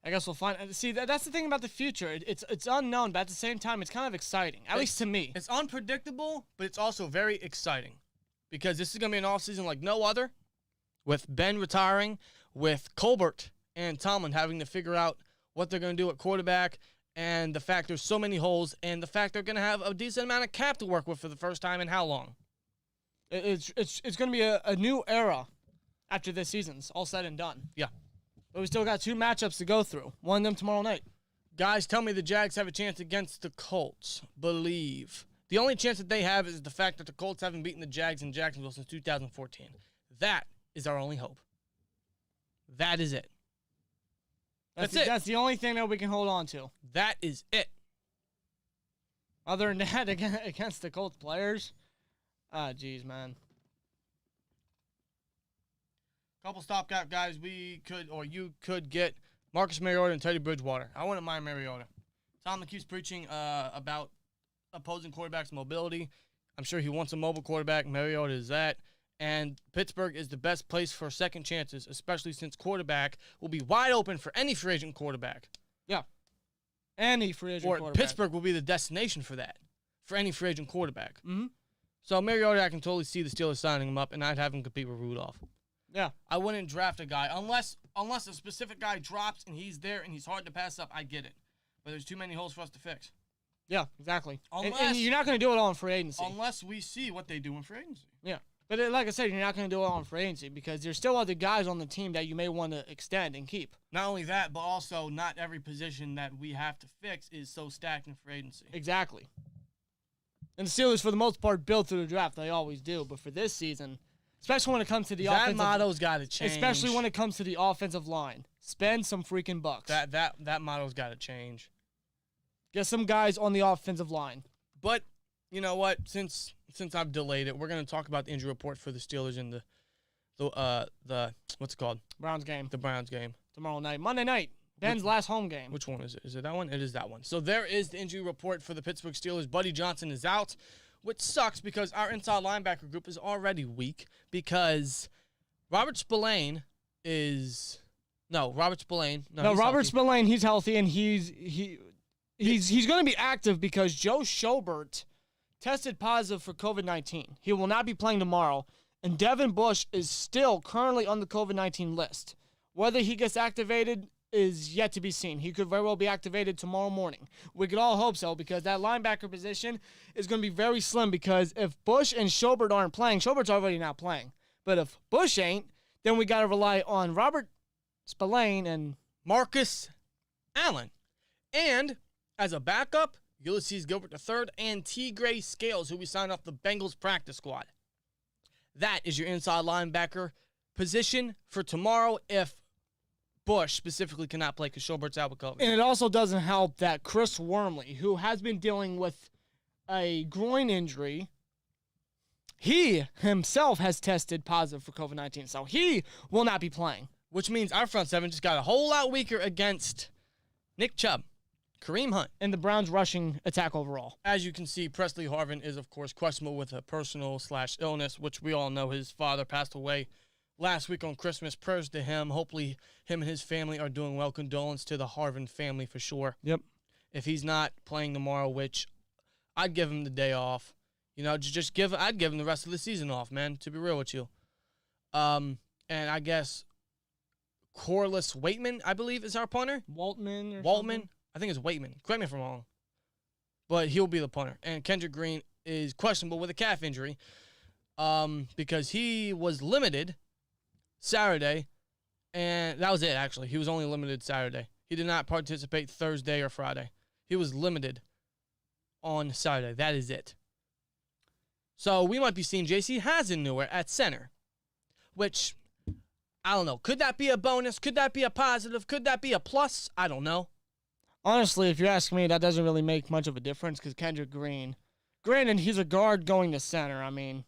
I guess we'll find. See, that's the thing about the future. It's unknown, but at the same time, it's kind of exciting. At least to me. It's unpredictable, but it's also very exciting. Because this is going to be an offseason like no other. With Ben retiring, with Colbert and Tomlin having to figure out what they're going to do at quarterback, and the fact there's so many holes, and the fact they're going to have a decent amount of cap to work with for the first time in how long? It's going to be a new era after this season's all said and done. Yeah. But we still got 2 matchups to go through. One of them tomorrow night. Guys, tell me the Jags have a chance against the Colts. Believe. The only chance that they have is the fact that the Colts haven't beaten the Jags in Jacksonville since 2014. That is our only hope. That is it. That's it. That's the only thing that we can hold on to. That is it. Other than that, against the Colts players, geez, man. Couple stopgap guys you could get Marcus Mariota and Teddy Bridgewater. I wouldn't mind Mariota. Tomlin keeps preaching about opposing quarterbacks' mobility. I'm sure he wants a mobile quarterback. Mariota is that. And Pittsburgh is the best place for second chances, especially since quarterback will be wide open for any free agent quarterback. Yeah. Any free agent quarterback. Pittsburgh will be the destination for that, for any free agent quarterback. Mm-hmm. So Mariota, I can totally see the Steelers signing him up, and I'd have him compete with Rudolph. Yeah. I wouldn't draft a guy unless a specific guy drops and he's there and he's hard to pass up. I get it. But there's too many holes for us to fix. Yeah, exactly. Unless, and you're not going to do it all in free agency. Unless we see what they do in free agency. Yeah. But like I said, you're not going to do it all in free agency because there's still other guys on the team that you may want to extend and keep. Not only that, but also not every position that we have to fix is so stacked in free agency. Exactly. And the Steelers, for the most part, build through the draft. They always do. But for this season, especially when it comes to the offensive... That motto's got to change. Especially when it comes to the offensive line. Spend some freaking bucks. That motto's got to change. Get some guys on the offensive line. But, you know what? Since I've delayed it, we're going to talk about the injury report for the Steelers in the what's it called? Browns game. The Browns game. Tomorrow night. Monday night. Ben's last home game. Which one is it? Is it that one? It is that one. So there is the injury report for the Pittsburgh Steelers. Buddy Johnson is out, which sucks because our inside linebacker group is already weak because Robert Spillane is... No, Robert Spillane. No, Robert Spillane, he's healthy, and he's going to be active because Joe Schobert tested positive for COVID-19. He will not be playing tomorrow, and Devin Bush is still currently on the COVID-19 list. Whether he gets activated is yet to be seen. He could very well be activated tomorrow morning. We could all hope so because that linebacker position is going to be very slim because if Bush and Schobert aren't playing, Schobert's already not playing. But if Bush ain't, then we got to rely on Robert Spillane and Marcus Allen. And as a backup, Ulysses Gilbert III and T. Gray Scales, who we signed off the Bengals practice squad. That is your inside linebacker position for tomorrow if Bush specifically cannot play because Schobert's out with COVID. And it also doesn't help that Chris Wormley, who has been dealing with a groin injury, he himself has tested positive for COVID-19, so he will not be playing. Which means our front seven just got a whole lot weaker against Nick Chubb, Kareem Hunt, and the Browns' rushing attack overall. As you can see, Presley Harvin is, of course, questionable with a personal/illness, which we all know his father passed away last week on Christmas. Prayers to him. Hopefully him and his family are doing well. Condolence to the Harvin family for sure. Yep. If he's not playing tomorrow, which I'd give him the day off. You know, I'd give him the rest of the season off, man, to be real with you. And I guess Corliss Waitman, I believe, is our punter. Waltman. Something? I think it's Waitman. Correct me if I'm wrong. But he'll be the punter. And Kendrick Green is questionable with a calf injury because he was limited Saturday, and that was it, actually. He was only limited Saturday. He did not participate Thursday or Friday. He was limited on Saturday. That is it. So we might be seeing J.C. Hasenauer at center, which, I don't know. Could that be a bonus? Could that be a positive? Could that be a plus? I don't know. Honestly, if you're asking me, that doesn't really make much of a difference because Kendrick Green, granted, he's a guard going to center. I mean,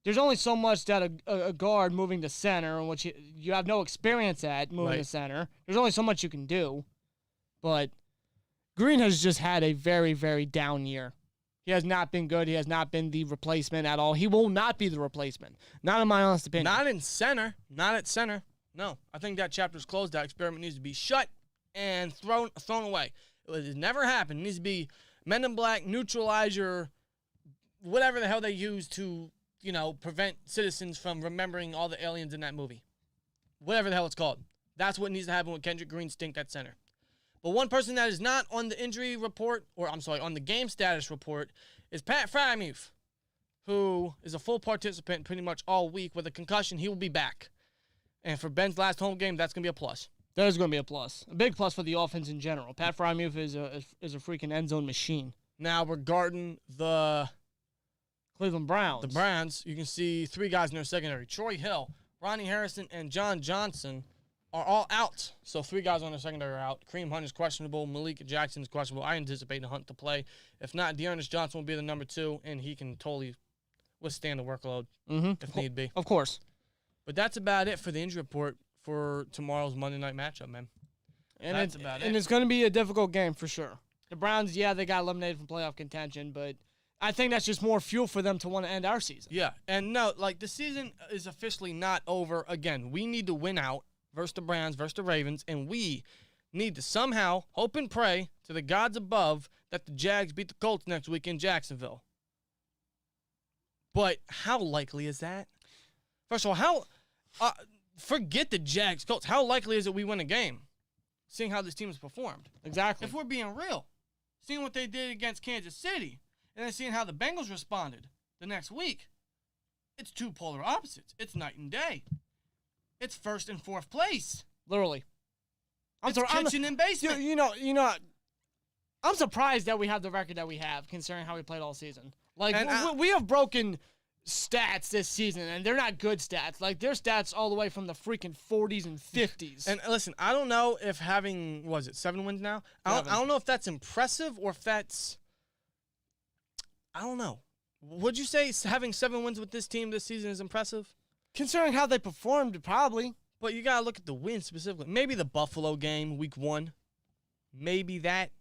there's only so much that a guard moving to center, which you have no experience at moving to center. There's only so much you can do. But Green has just had a very, very down year. He has not been good. He has not been the replacement at all. He will not be the replacement. Not in my honest opinion. Not in center. Not at center. No. I think that chapter's closed. That experiment needs to be shut and thrown away. It has never happened. It needs to be Men in Black, neutralizer, whatever the hell they use to, you know, prevent citizens from remembering all the aliens in that movie. Whatever the hell it's called. That's what needs to happen with Kendrick Green stink at center. But one person that is not on the injury report, on the game status report, is Pat Freiermuth, who is a full participant pretty much all week with a concussion. He will be back. And for Ben's last home game, that's going to be a plus. That is going to be a plus. A big plus for the offense in general. Pat Freiermuth is a freaking end zone machine. Now, regarding the Cleveland Browns. The Browns, you can see three guys in their secondary. Troy Hill, Ronnie Harrison, and John Johnson are all out. So three guys on their secondary are out. Kareem Hunt is questionable. Malik Jackson is questionable. I anticipate Hunt to play. If not, Dearness Johnson will be the number 2, and he can totally withstand the workload if need be. Of course. But that's about it for the injury report for tomorrow's Monday night matchup, man. And it's going to be a difficult game for sure. The Browns, they got eliminated from playoff contention, but I think that's just more fuel for them to want to end our season. Yeah, and no, the season is officially not over. Again, we need to win out versus the Browns, versus the Ravens, and we need to somehow hope and pray to the gods above that the Jags beat the Colts next week in Jacksonville. But how likely is that? First of all, Forget the Jags, Colts. How likely is it we win a game? Seeing how this team has performed. Exactly. If we're being real, seeing what they did against Kansas City, and then seeing how the Bengals responded the next week, it's two polar opposites. It's night and day. It's first and fourth place. Literally. It's kitchen and basement. You know, I'm surprised that we have the record that we have, considering how we played all season. Like, we have broken stats this season, and they're not good stats. Like, they're stats all the way from the freaking 40s and 50s. And listen, I don't know if having, 7 wins now? I don't know if that's impressive or if that's, I don't know. Would you say having 7 wins with this team this season is impressive? Considering how they performed, probably. But you got to look at the wins specifically. Maybe the Buffalo game, week 1. Maybe that.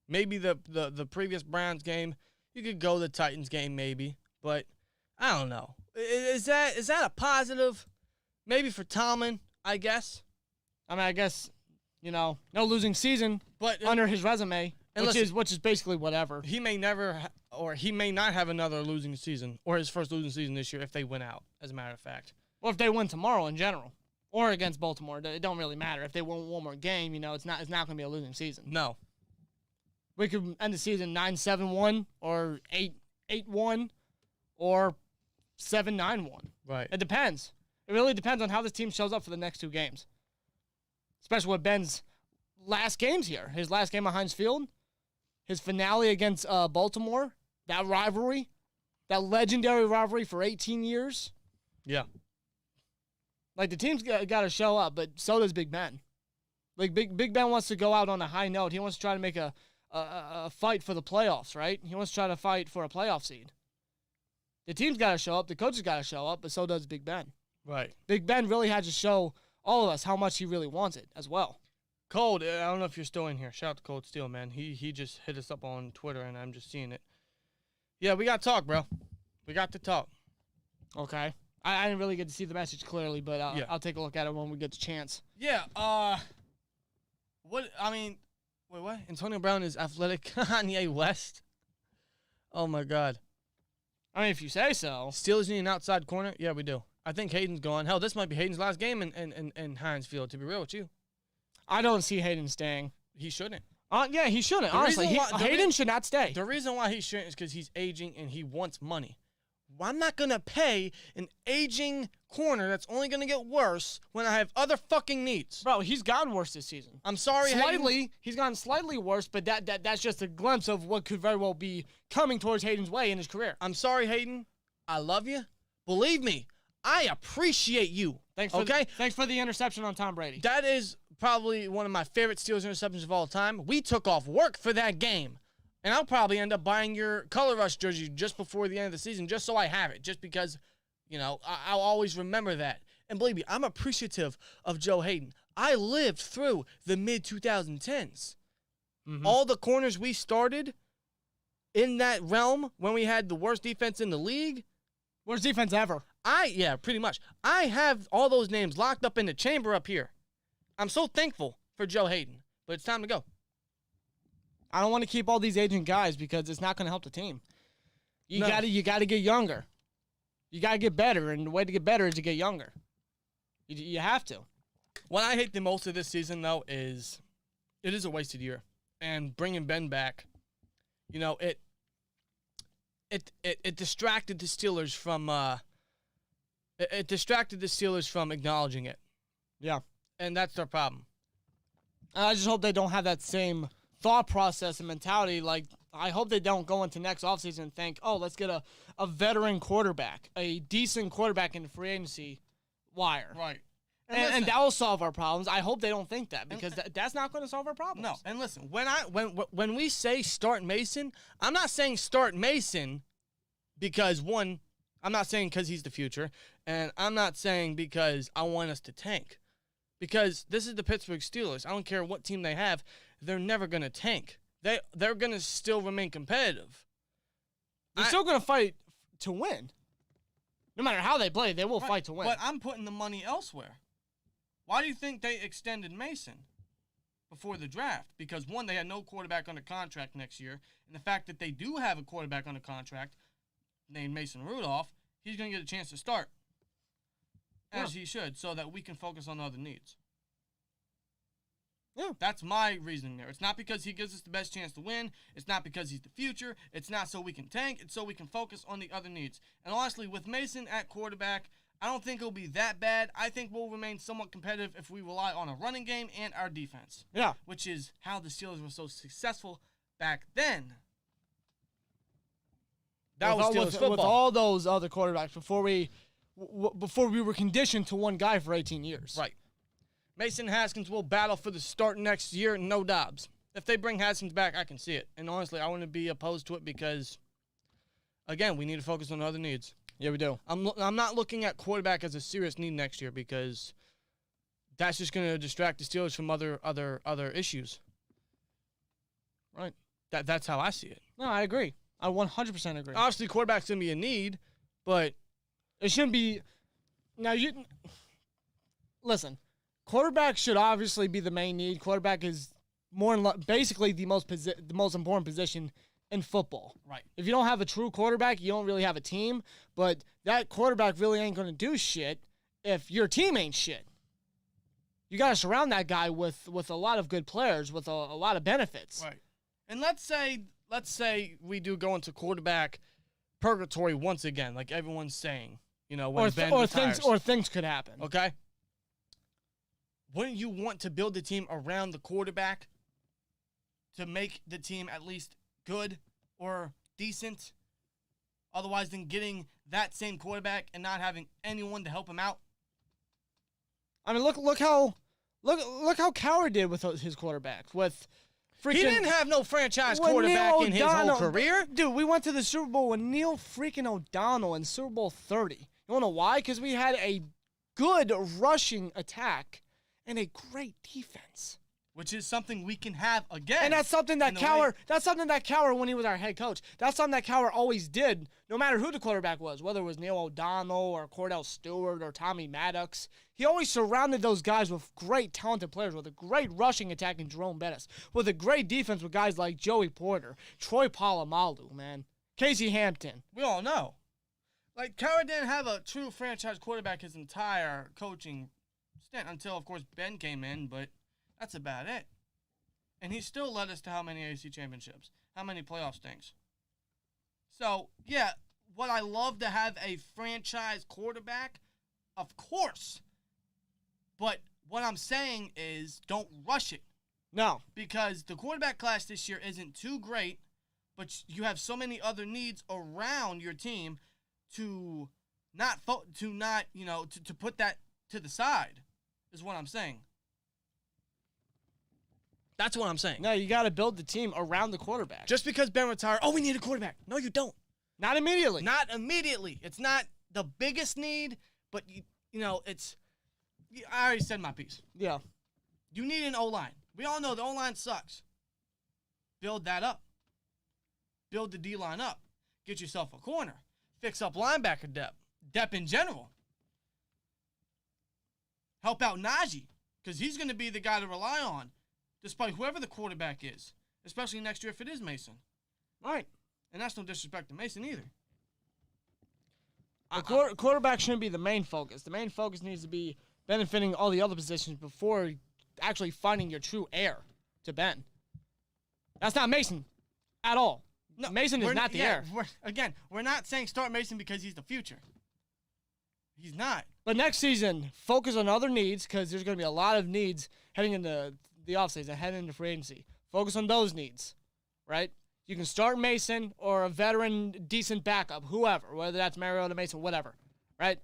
Maybe the previous Browns game. You could go the Titans game maybe. But I don't know. Is that a positive? Maybe for Tomlin, I guess. I mean, I guess, no losing season but under his resume, which is basically whatever. He may never or he may not have another losing season or his first losing season this year if they win out, as a matter of fact. Or if they win tomorrow in general. Or against Baltimore. It don't really matter. If they win one more game, it's not going to be a losing season. No. We could end the season 9-7-1 or 8-8-1 or 7-9-1. Right. It depends. It really depends on how this team shows up for the next 2 games. Especially with Ben's last games here. His last game at Heinz Field. His finale against Baltimore. That rivalry. That legendary rivalry for 18 years. Yeah. Like, the team's got to show up, but so does Big Ben. Like, Big Ben wants to go out on a high note. He wants to try to make a fight for the playoffs, right? He wants to try to fight for a playoff seed. The team's got to show up. The coach has got to show up, but so does Big Ben. Right. Big Ben really had to show all of us how much he really wants it as well. Cold, I don't know if you're still in here. Shout out to Cold Steel, man. He just hit us up on Twitter, and I'm just seeing it. Yeah, we got to talk, bro. We got to talk. Okay. I didn't really get to see the message clearly, but I'll take a look at it when we get the chance. Yeah, what, I mean, wait, what? Antonio Brown is athletic Kanye West? Oh, my God. I mean, if you say so. Steelers need an outside corner? Yeah, we do. I think Hayden's gone. Hell, this might be Hayden's last game in Heinz Field, to be real with you. I don't see Hayden staying. He shouldn't. Yeah, he shouldn't. Honestly, Hayden should not stay. The reason why he shouldn't is because he's aging and he wants money. Well, I'm not going to pay an aging corner that's only going to get worse when I have other fucking needs. Bro, he's gotten worse this season. I'm sorry, Slightly. Hayden. He's gotten slightly worse, but that's just a glimpse of what could very well be coming towards Hayden's way in his career. I'm sorry, Hayden. I love you. Believe me, I appreciate you. Thanks for the interception on Tom Brady. That is probably one of my favorite Steelers interceptions of all time. We took off work for that game. And I'll probably end up buying your Color Rush jersey just before the end of the season, just so I have it, just because, I'll always remember that. And believe me, I'm appreciative of Joe Hayden. I lived through the mid-2010s. Mm-hmm. All the corners we started in that realm when we had the worst defense in the league. Worst defense ever. Yeah, pretty much. I have all those names locked up in the chamber up here. I'm so thankful for Joe Hayden, but it's time to go. I don't want to keep all these aging guys because it's not going to help the team. You got to get younger. You got to get better, and the way to get better is to get younger. You have to. What I hate the most of this season, though, is it is a wasted year. And bringing Ben back, it distracted the Steelers from acknowledging it. Yeah. And that's their problem. I just hope they don't have that same thought process and mentality. Like, I hope they don't go into next offseason and think, let's get a veteran quarterback, a decent quarterback in the free agency wire. Right. And that will solve our problems. I hope they don't think that because that's not going to solve our problems. No. And listen, when we say start Mason, I'm not saying start Mason because, one, I'm not saying because he's the future, and I'm not saying because I want us to tank. Because this is the Pittsburgh Steelers. I don't care what team they have. They're never going to tank. They're going to still remain competitive. They're still going to fight to win. No matter how they play, they will fight to win. But I'm putting the money elsewhere. Why do you think they extended Mason before the draft? Because, one, they had no quarterback under contract next year. And the fact that they do have a quarterback under contract named Mason Rudolph, he's going to get a chance to start. as he should, so that we can focus on other needs. Yeah. That's my reasoning there. It's not because he gives us the best chance to win. It's not because he's the future. It's not so we can tank. It's so we can focus on the other needs. And honestly, with Mason at quarterback, I don't think it'll be that bad. I think we'll remain somewhat competitive if we rely on a running game and our defense. Yeah. Which is how the Steelers were so successful back then. That was Steelers football. With all those other quarterbacks before we were conditioned to one guy for 18 years. Right. Mason Haskins will battle for the start next year, no Dobbs. If they bring Haskins back, I can see it. And honestly, I wouldn't be opposed to it because, again, we need to focus on other needs. Yeah, we do. I'm not looking at quarterback as a serious need next year because that's just going to distract the Steelers from other issues. Right. That's how I see it. No, I agree. I 100% agree. Obviously, quarterback's going to be a need, but it shouldn't be. Now, listen. Quarterback should obviously be the main need. Quarterback is basically the most important position in football. Right. If you don't have a true quarterback, you don't really have a team. But that quarterback really ain't going to do shit if your team ain't shit. You got to surround that guy with a lot of good players, with a lot of benefits. Right. And let's say we do go into quarterback purgatory once again, like everyone's saying. You know, when Ben retires. Things could happen. Okay. Wouldn't you want to build the team around the quarterback to make the team at least good or decent? Otherwise than getting that same quarterback and not having anyone to help him out? I mean, look how Coward did with his quarterbacks. With freaking, he didn't have no franchise quarterback in his whole career. Dude, we went to the Super Bowl with Neil freaking O'Donnell in Super Bowl 30. You want to know why? Because we had a good rushing attack and a great defense. Which is something we can have again. And that's something that Cowher, when he was our head coach, that's something that Cowher always did, no matter who the quarterback was, whether it was Neil O'Donnell or Cordell Stewart or Tommy Maddox. He always surrounded those guys with great talented players, with a great rushing attack in Jerome Bettis, with a great defense with guys like Joey Porter, Troy Polamalu, man, Casey Hampton. We all know. Like, Cowher didn't have a true franchise quarterback his entire coaching stint until, of course, Ben came in, but that's about it. And he still led us to how many AFC championships? How many playoff stinks? So, yeah, would I love to have a franchise quarterback? Of course. But what I'm saying is don't rush it. No. Because the quarterback class this year isn't too great, but you have so many other needs around your team to put that to the side is what I'm saying. That's what I'm saying. No, you got to build the team around the quarterback. Just because Ben retired, we need a quarterback. No, you don't. Not immediately. Not immediately. It's not the biggest need, but, it's... I already said my piece. Yeah. You need an O-line. We all know the O-line sucks. Build that up. Build the D-line up. Get yourself a corner. Fix up linebacker depth. Depth in general. Help out Najee, because he's going to be the guy to rely on, despite whoever the quarterback is, especially next year if it is Mason. Right. And that's no disrespect to Mason either. The quarterback shouldn't be the main focus. The main focus needs to be benefiting all the other positions before actually finding your true heir to Ben. That's not Mason at all. No, Mason is not the heir. We're not saying start Mason because he's the future. He's not. But next season, focus on other needs because there's going to be a lot of needs heading into the offseason, heading into free agency. Focus on those needs, right? You can start Mason or a veteran decent backup, whoever, whether that's Mariota, Mason, whatever, right?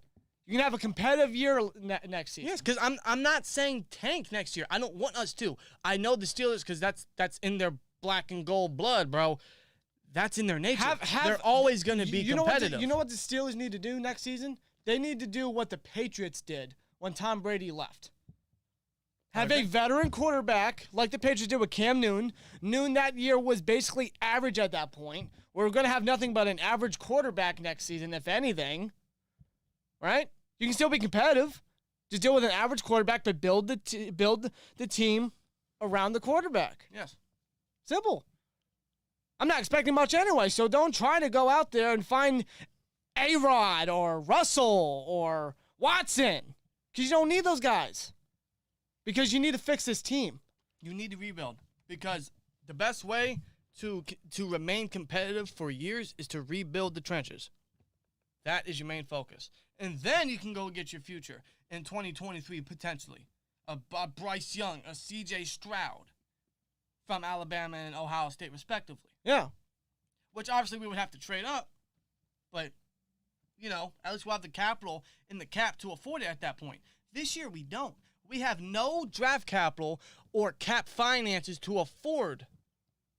You can have a competitive year next season. Yes, because I'm not saying tank next year. I don't want us to. I know the Steelers because that's in their black and gold blood, bro. That's in their nature. They're always going to be competitive. You know what the Steelers need to do next season? They need to do what the Patriots did when Tom Brady left. Have a veteran quarterback like the Patriots did with Cam Newton. Newton that year was basically average at that point. We're going to have nothing but an average quarterback next season, if anything. Right? You can still be competitive. Just deal with an average quarterback, but build the team around the quarterback. Yes. Simple. I'm not expecting much anyway, so don't try to go out there and find A-Rod or Russell or Watson. Because you don't need those guys. Because you need to fix this team. You need to rebuild because the best way to remain competitive for years is to rebuild the trenches. That is your main focus. And then you can go get your future in 2023 potentially. A Bryce Young, a C.J. Stroud from Alabama and Ohio State respectively. Yeah. Which obviously we would have to trade up. But, at least we'll have the capital in the cap to afford it at that point. This year we don't. We have no draft capital or cap finances to afford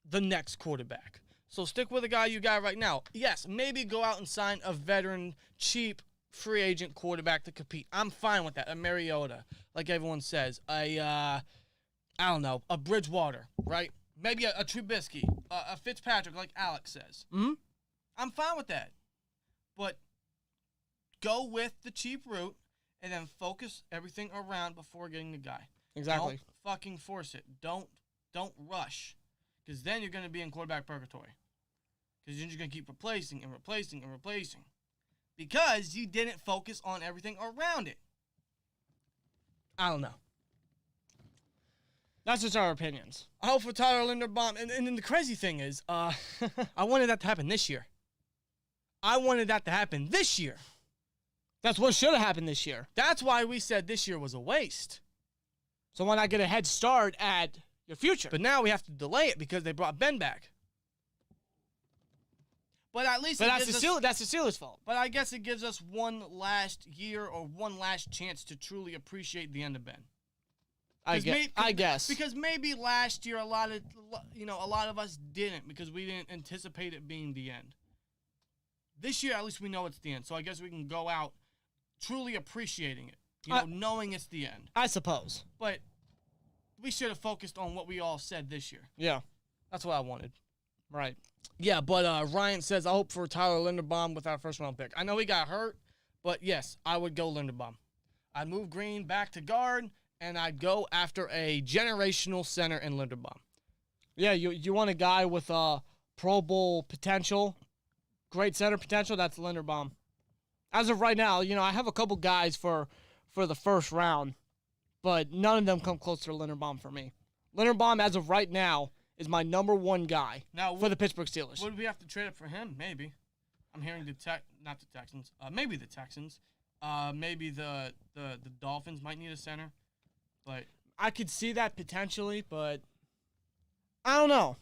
the next quarterback. So stick with the guy you got right now. Yes, maybe go out and sign a veteran, cheap, free agent quarterback to compete. I'm fine with that. A Mariota, like everyone says. I don't know, a Bridgewater, right? Maybe a Trubisky, a Fitzpatrick, like Alex says. Mm-hmm. I'm fine with that. But go with the cheap route and then focus everything around before getting the guy. Exactly. Don't fucking force it. Don't rush. Because then you're going to be in quarterback purgatory. Because you're just going to keep replacing and replacing and replacing. Because you didn't focus on everything around it. I don't know. That's just our opinions. I hope for Tyler Linderbaum. And then the crazy thing is, I wanted that to happen this year. That's what should have happened this year. That's why we said this year was a waste. So why not get a head start at your future? But now we have to delay it because they brought Ben back. But at least that's the Steelers' fault. But I guess it gives us one last year or one last chance to truly appreciate the end of Ben. I guess. Because maybe last year a lot of us didn't because we didn't anticipate it being the end. This year at least we know it's the end. So I guess we can go out truly appreciating it. Knowing it's the end. I suppose. But we should have focused on what we all said this year. Yeah. That's what I wanted. Right. Yeah, but Ryan says, I hope for Tyler Linderbaum with our first-round pick. I know he got hurt, but yes, I would go Linderbaum. I'd move Green back to guard, and I'd go after a generational center in Linderbaum. Yeah, you want a guy with Pro Bowl potential, great center potential, that's Linderbaum. As of right now, I have a couple guys for the first round, but none of them come close to Linderbaum for me. Linderbaum, as of right now, is my number one guy for the Pittsburgh Steelers. Would we have to trade up for him? Maybe. I'm hearing not the Texans. Maybe the Texans. Maybe the Dolphins might need a center. But I could see that potentially, but I don't know.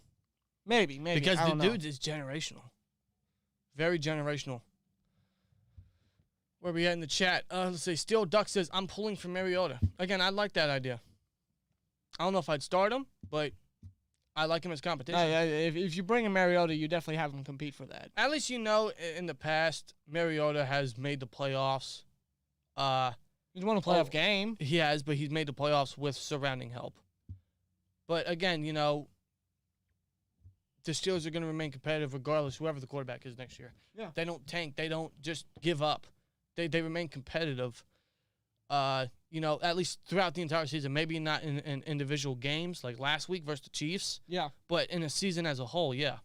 Maybe. Because the dude is generational. Very generational. Where we at in the chat? Let's see. Steel Duck says, I'm pulling for Mariota. Again, I like that idea. I don't know if I'd start him, but I like him as competition. If you bring in Mariota, you definitely have him compete for that. At least in the past, Mariota has made the playoffs. He's won a playoff game. He has, but he's made the playoffs with surrounding help. But again, the Steelers are going to remain competitive regardless, whoever the quarterback is next year. Yeah. They don't tank. They don't just give up. They remain competitive. At least throughout the entire season. Maybe not in individual games like last week versus the Chiefs. Yeah. But in a season as a whole, yeah.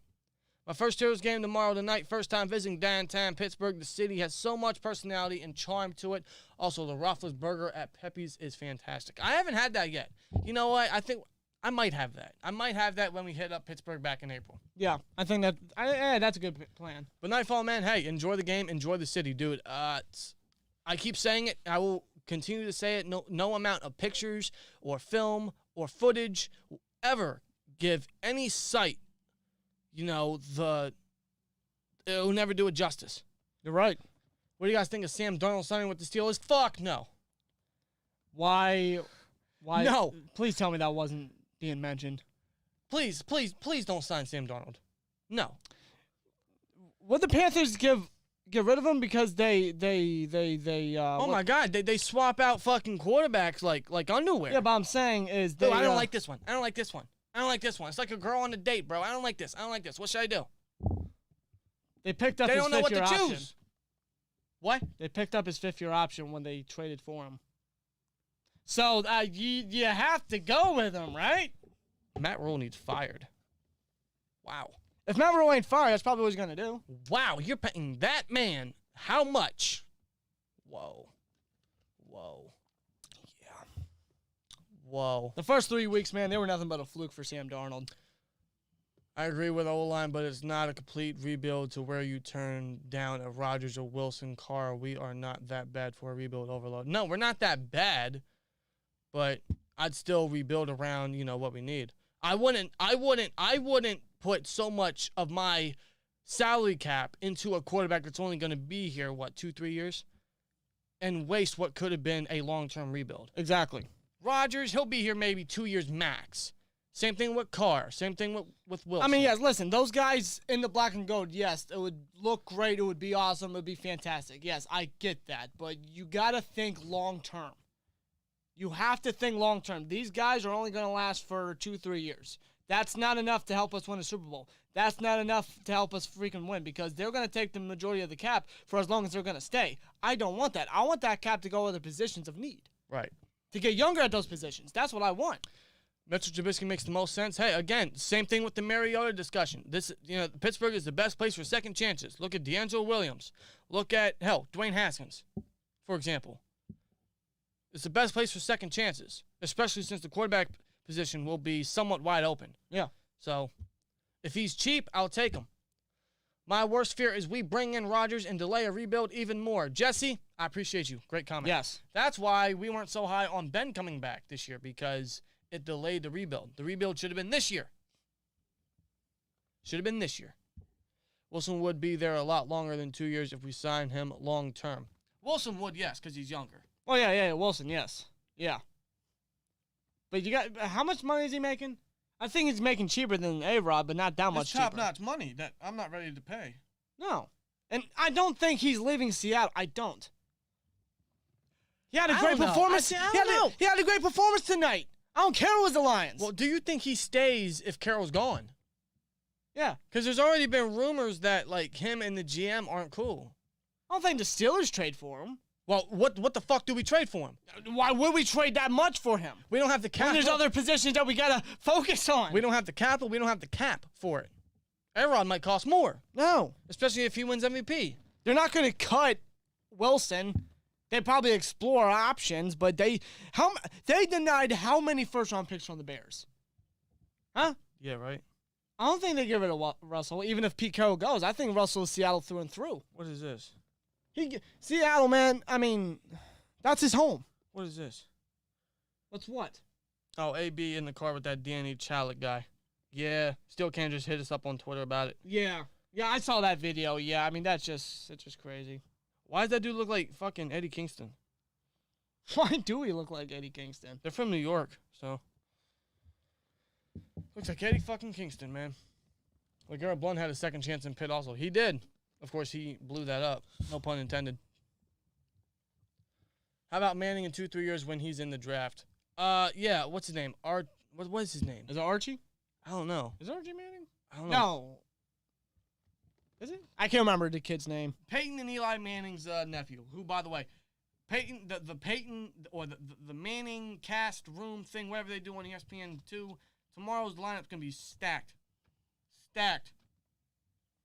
My first Steelers game tomorrow tonight. First time visiting downtown Pittsburgh. The city has so much personality and charm to it. Also, the Roethlisberger at Pepe's is fantastic. I haven't had that yet. You know what? I think I might have that. I might have that when we hit up Pittsburgh back in April. Yeah, I think that's a good plan. But Nightfall, man, hey, enjoy the game. Enjoy the city, dude. I keep saying it. I will continue to say it. No amount of pictures or film or footage will ever give any sight, it'll never do it justice. You're right. What do you guys think of Sam Darnold signing with the Steelers? Fuck no. Why? No. Please tell me that wasn't being mentioned. Please don't sign Sam Darnold. No. Would the Panthers get rid of him because they oh my God, they swap out fucking quarterbacks like underwear. Yeah, but I'm saying is I don't like this one. I don't like this one. I don't like this one. It's like a girl on a date, bro. I don't like this. What should I do? They picked up They his don't know what to fifth-year choose. option. What? They picked up his fifth-year option when they traded for him. So you have to go with him, right? Matt Rule needs fired. Wow. If Matt Rule ain't fired, that's probably what he's going to do. Wow, you're paying that man how much? Whoa. Whoa. The first 3 weeks, man, they were nothing but a fluke for Sam Darnold. I agree with O-line, but it's not a complete rebuild to where you turn down a Rodgers or Wilson Carr. We are not that bad for a rebuild overload. No, we're not that bad, but I'd still rebuild around, what we need. I wouldn't put so much of my salary cap into a quarterback that's only going to be here, 2-3 years, and waste what could have been a long-term rebuild. Exactly. Rodgers, he'll be here maybe 2 years max. Same thing with Carr. Same thing with Wilson. I mean, yes, listen, those guys in the black and gold, yes, it would look great. It would be awesome. It would be fantastic. Yes, I get that. But you got to think long-term. You have to think long-term. These guys are only going to last for 2-3 years. That's not enough to help us win a Super Bowl. That's not enough to help us freaking win because they're going to take the majority of the cap for as long as they're going to stay. I don't want that. I want that cap to go to the positions of need. Right. To get younger at those positions. That's what I want. Mitchell Trubisky makes the most sense. Hey, again, same thing with the Mariota discussion. Pittsburgh is the best place for second chances. Look at D'Angelo Williams. Look at, Dwayne Haskins, for example. It's the best place for second chances, especially since the quarterback position will be somewhat wide open. Yeah. So, if he's cheap, I'll take him. My worst fear is we bring in Rodgers and delay a rebuild even more. Jesse, I appreciate you. Great comment. Yes. That's why we weren't so high on Ben coming back this year because it delayed the rebuild. The rebuild should have been this year. Wilson would be there a lot longer than 2 years if we sign him long term. Wilson would, yes, because he's younger. Oh, yeah, Wilson, yes. Yeah. But how much money is he making? I think he's making cheaper than A-Rod, but not that much cheaper. It's top-notch money that I'm not ready to pay. No. And I don't think he's leaving Seattle. I don't. He had a great performance. He had a great performance tonight. I don't care who was the Lions. Well, do you think he stays if Carroll's gone? Yeah. Because there's already been rumors that, him and the GM aren't cool. I don't think the Steelers trade for him. Well, what the fuck do we trade for him? Why would we trade that much for him? We don't have the capital. There's other positions that we got to focus on. We don't have the capital. We don't have the cap for it. A-Rod might cost more. No. Especially if he wins MVP. They're not going to cut Wilson. They probably explore options, but they denied how many first-round picks from the Bears? Huh? Yeah, right. I don't think they give it to Russell, even if Pete Carroll goes. I think Russell is Seattle through and through. What is this? Seattle, man, I mean, that's his home. What is this? What's what? Oh, AB in the car with that Danny Chalik guy. Yeah, still can't just hit us up on Twitter about it. Yeah, I saw that video. Yeah, I mean, it's just crazy. Why does that dude look like fucking Eddie Kingston? Why do he look like Eddie Kingston? They're from New York, so. Looks like Eddie fucking Kingston, man. LeGarrette Blount had a second chance in Pitt also. He did. Of course, he blew that up. No pun intended. How about Manning in 2-3 years when he's in the draft? Yeah, what's his name? What is his name? Is it Archie? I don't know. Is it Archie Manning? I don't know. No. Is it? I can't remember the kid's name. Peyton and Eli Manning's nephew, who, by the way, Peyton, the Peyton, or the Manning cast room thing, whatever they do on ESPN2, tomorrow's lineup's going to be stacked. Stacked.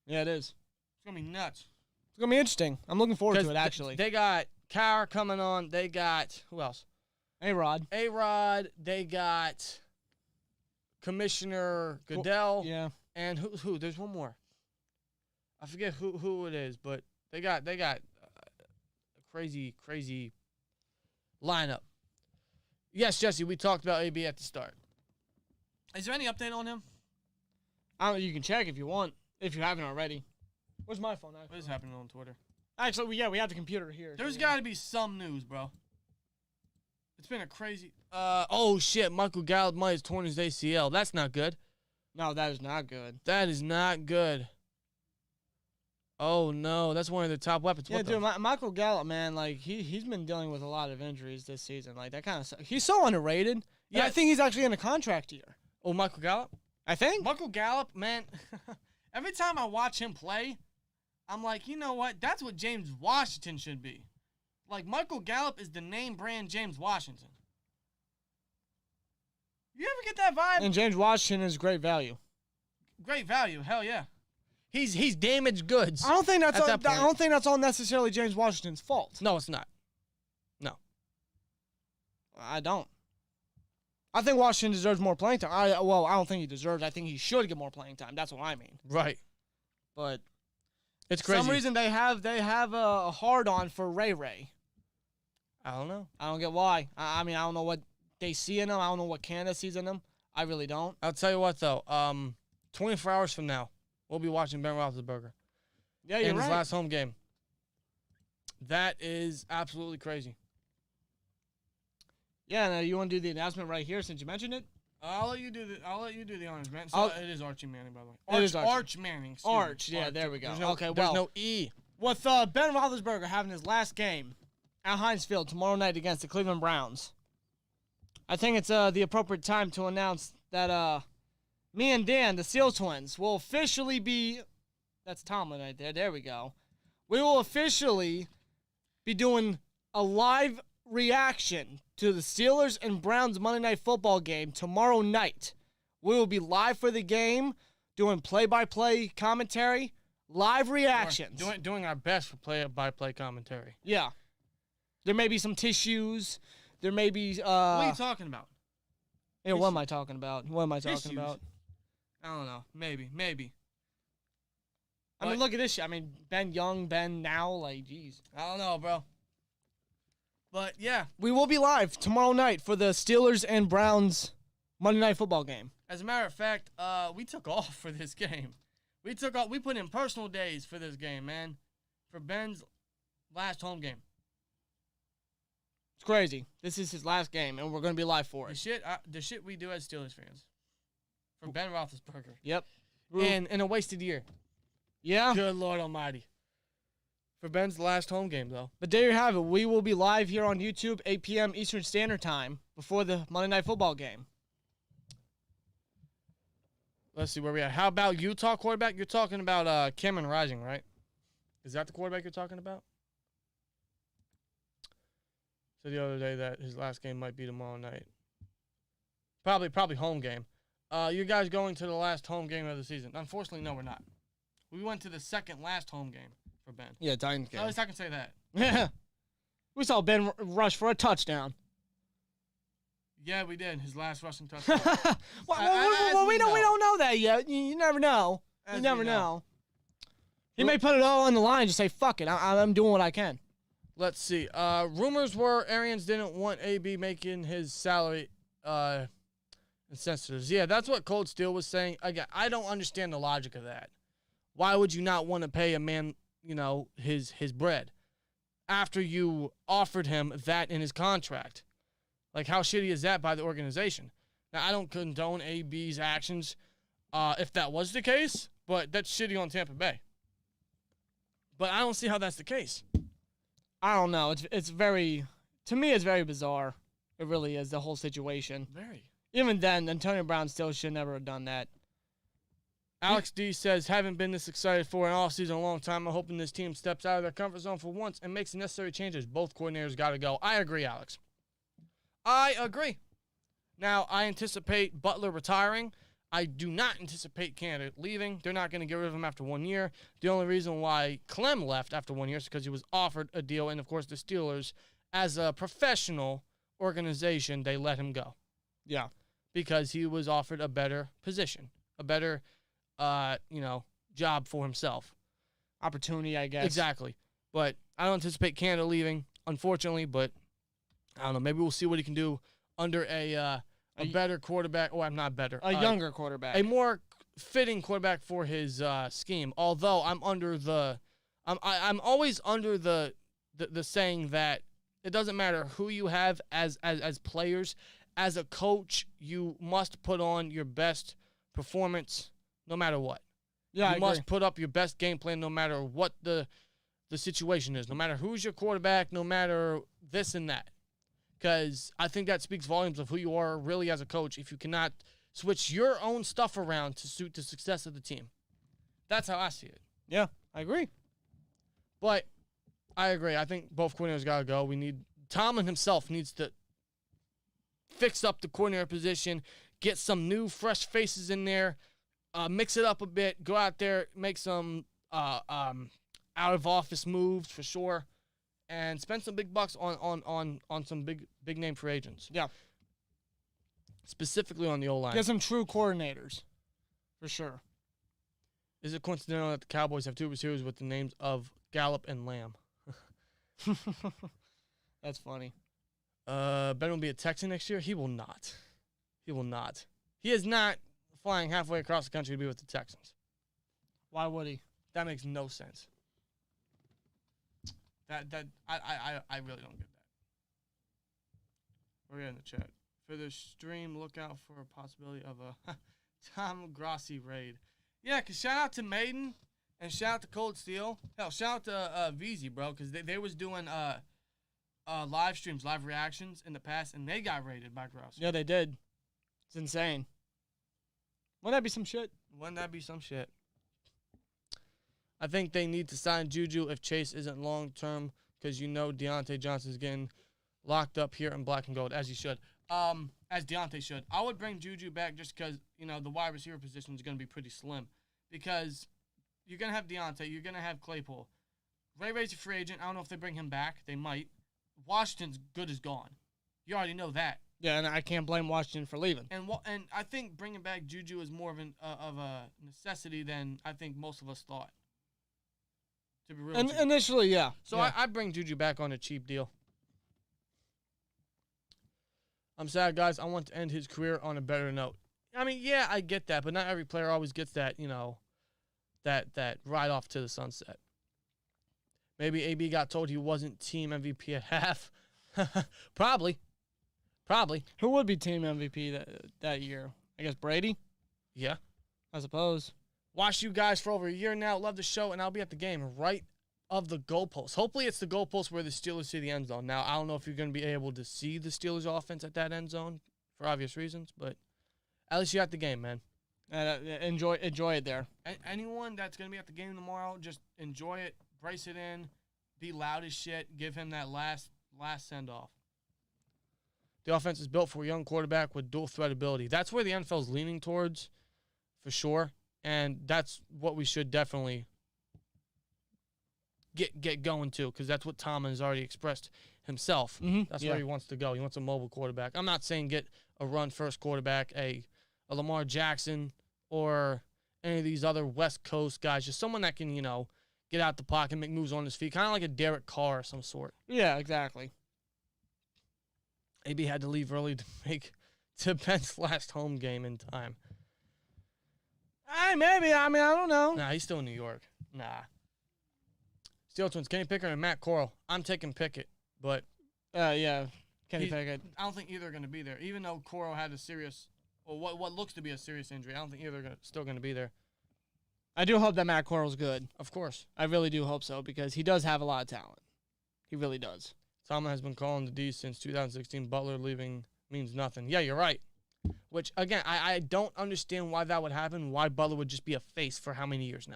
Yeah, it is. It's going to be nuts. It's going to be interesting. I'm looking forward to it, actually. They got Carr coming on. They got, who else? A-Rod. They got Commissioner Goodell. Yeah. And who? There's one more. I forget who it is, but they got a crazy lineup. Yes, Jesse, we talked about AB at the start. Is there any update on him? You can check if you want, if you haven't already. Where's my phone? What is happening on Twitter? Actually, we have the computer here. There's got to be some news, bro. It's been a crazy... oh, shit. Michael Gallup might have torn his ACL. That's not good. No, that is not good. That is not good. Oh, no. That's one of the top weapons. Yeah, dude, Michael Gallup, man, he's been dealing with a lot of injuries this season. That kind of stuff. He's so underrated. Yeah, I think he's actually in a contract year. Oh, Michael Gallup? I think. Michael Gallup, man, every time I watch him play, I'm like, you know what? That's what James Washington should be. Michael Gallup is the name brand James Washington. You ever get that vibe? And James Washington is great value. Great value, hell yeah. He's damaged goods. I don't think that's all necessarily James Washington's fault. No, it's not. No. I don't. I think Washington deserves more playing time. I don't think he deserves. I think he should get more playing time. That's what I mean. Right. But it's crazy. For some reason they have a hard on for Ray. I don't know. I don't get why. I mean, I don't know what they see in him. I don't know what Canada sees in him. I really don't. I'll tell you what though. 24 hours from now, we'll be watching Ben Roethlisberger. Yeah, you're in right. his last home game. That is absolutely crazy. Yeah, now you want to do the announcement right here since you mentioned it? I'll let you do the honors, man. So it is Archie Manning, by the way. It is Arch Manning. Arch, yeah, there we go. There's no E. With Ben Roethlisberger having his last game at Heinz Field tomorrow night against the Cleveland Browns, I think it's the appropriate time to announce that me and Dan, the SteelTwins, will officially be... That's Tomlin right there. There we go. We will officially be doing a live reaction to the Steelers and Browns Monday Night Football game tomorrow night. We will be live for the game, doing play-by-play commentary, live reactions. Doing our best for play-by-play commentary. Yeah. There may be some tissues. There may be... what are you talking about? Yeah, what am I talking about? What am I talking Tissues? about? I don't know. Maybe. I mean, look at this shit. I mean, Ben Young, Ben now, like, jeez. I don't know, bro. But, yeah. We will be live tomorrow night for the Steelers and Browns Monday Night Football game. As a matter of fact, we took off for this game. We put in personal days for this game, man. For Ben's last home game. It's crazy. This is his last game, and we're going to be live for it. The shit we do as Steelers fans. For Ben Roethlisberger. Yep. In a wasted year. Yeah. Good Lord Almighty. For Ben's last home game, though. But there you have it. We will be live here on YouTube, 8 p.m. Eastern Standard Time, before the Monday Night Football game. Let's see where we at. How about Utah quarterback? You're talking about Cameron Rising, right? Is that the quarterback you're talking about? Said the other day that his last game might be tomorrow night. Probably home game. You guys going to the last home game of the season? Unfortunately, no, we're not. We went to the second last home game for Ben. Yeah, Titans game. At least I can say that. Yeah. We saw Ben rush for a touchdown. Yeah, we did. His last rushing touchdown. We don't know that yet. You never know. You never know. He may put it all on the line and just say, fuck it. I'm doing what I can. Let's see. Rumors were Arians didn't want AB making his salary insensitive. Yeah, that's what Cold Steel was saying. Again, I don't understand the logic of that. Why would you not want to pay a man, his bread after you offered him that in his contract? Like, how shitty is that by the organization? Now, I don't condone AB's actions if that was the case, but that's shitty on Tampa Bay. But I don't see how that's the case. I don't know. It's very, to me, it's very bizarre. It really is, the whole situation. Very. Even then, Antonio Brown still should never have done that. Alex D says, haven't been this excited for an offseason in a long time. I'm hoping this team steps out of their comfort zone for once and makes the necessary changes. Both coordinators got to go. I agree, Alex. I agree. Now, I anticipate Butler retiring. I do not anticipate Canada leaving. They're not going to get rid of him after 1 year. The only reason why Clem left after 1 year is because he was offered a deal. And, of course, the Steelers, as a professional organization, they let him go. Yeah. Because he was offered a better position, a better job for himself. Opportunity, I guess. Exactly. But I don't anticipate Canada leaving, unfortunately, but I don't know. Maybe we'll see what he can do under a better quarterback. Oh, I'm not better. A younger quarterback. A more fitting quarterback for his scheme. Although I'm always under the saying that it doesn't matter who you have as players. As a coach, you must put on your best performance no matter what. Yeah, you must put up your best game plan no matter what the situation is, no matter who's your quarterback, no matter this and that. Because I think that speaks volumes of who you are really as a coach if you cannot switch your own stuff around to suit the success of the team. That's how I see it. Yeah, I agree. But I agree. I think both coordinators got to go. Tomlin himself needs to fix up the coordinator position, get some new, fresh faces in there, mix it up a bit, go out there, make some out-of-office moves for sure, and spend some big bucks on some big name free agents. Yeah. specifically on the O-line. Get some true coordinators, for sure. Is it coincidental that the Cowboys have 2 receivers with the names of Gallup and Lamb? That's funny. Ben will be a Texan next year. He will not. He will not. He is not flying halfway across the country to be with the Texans. Why would he? That makes no sense. I really don't get that. We're in the chat. For the stream, look out for a possibility of a Tom Grossi raid. Yeah, because shout out to Maiden and shout out to Cold Steel. Hell, shout out to VZ, bro, because they was doing live streams, live reactions in the past, and they got raided by Grossi. Yeah, they did. It's insane. Wouldn't that be some shit? Wouldn't that be some shit? I think they need to sign Juju if Chase isn't long-term because you know Deontay Johnson's getting locked up here in black and gold, as he should. As Deontay should. I would bring Juju back just because, you know, the wide receiver position is going to be pretty slim because you're going to have Deontay, you're going to have Claypool. Ray's a free agent. I don't know if they bring him back. They might. Washington's good as gone. You already know that. Yeah, and I can't blame Washington for leaving. And I think bringing back Juju is more of a necessity than I think most of us thought. To be real with you. Initially, yeah. So yeah. I bring Juju back on a cheap deal. I'm sad, guys. I want to end his career on a better note. I mean, yeah, I get that, but not every player always gets that, you know, that ride off to the sunset. Maybe AB got told he wasn't team MVP at half. Probably. Who would be team MVP that year? I guess Brady? Yeah. I suppose. Watched you guys for over a year now. Love the show, and I'll be at the game right of the goalpost. Hopefully it's the goalpost where the Steelers see the end zone. Now, I don't know if you're going to be able to see the Steelers offense at that end zone for obvious reasons, but at least you're at the game, man. Enjoy it there. Anyone that's going to be at the game tomorrow, just enjoy it, brace it in, be loud as shit, give him that last send-off. The offense is built for a young quarterback with dual threat ability. That's where the NFL is leaning towards, for sure, and that's what we should definitely get going to, because that's what Tomlin has already expressed himself. Mm-hmm. That's where he wants to go. He wants a mobile quarterback. I'm not saying get a run-first quarterback, a Lamar Jackson, or any of these other West Coast guys, just someone that can, you know, get out the pocket, make moves on his feet, kind of like a Derek Carr of some sort. Yeah, exactly. AB had to leave early to make to Ben's last home game in time. Maybe. I mean, I don't know. Nah, he's still in New York. Nah. SteelTwins, Kenny Pickett and Matt Corral. I'm taking Pickett, but yeah, Kenny Pickett. I don't think either are going to be there, even though Corral had a serious, or what looks to be a serious injury. I don't think either are still going to be there. I do hope that Matt Corral's good. Of course. I really do hope so, because he does have a lot of talent. He really does. Tomlin has been calling the D since 2016. Butler leaving means nothing. Yeah, you're right. Which, again, I don't understand why that would happen, why Butler would just be a face for how many years now.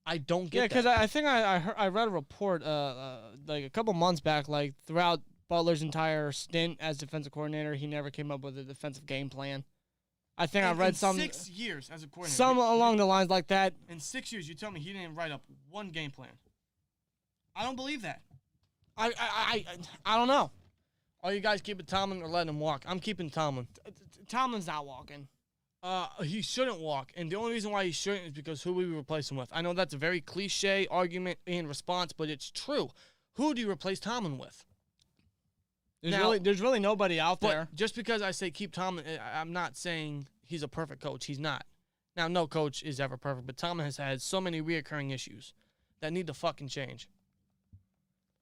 I don't get that. Yeah, because I think I read a report like a couple months back, like throughout Butler's entire stint as defensive coordinator, he never came up with a defensive game plan. I think I read some 6 years as a coordinator. Some along the lines like that. In 6 years, you tell me he didn't write up one game plan. I don't believe that. I don't know. Are you guys keeping Tomlin or letting him walk? I'm keeping Tomlin. Tomlin's not walking. He shouldn't walk, and the only reason why he shouldn't is because who would we replace him with? I know that's a very cliche argument in response, but it's true. Who do you replace Tomlin with? There's really nobody out there. Just because I say keep Tomlin, I'm not saying he's a perfect coach. He's not. Now, no coach is ever perfect, but Tomlin has had so many reoccurring issues that need to fucking change.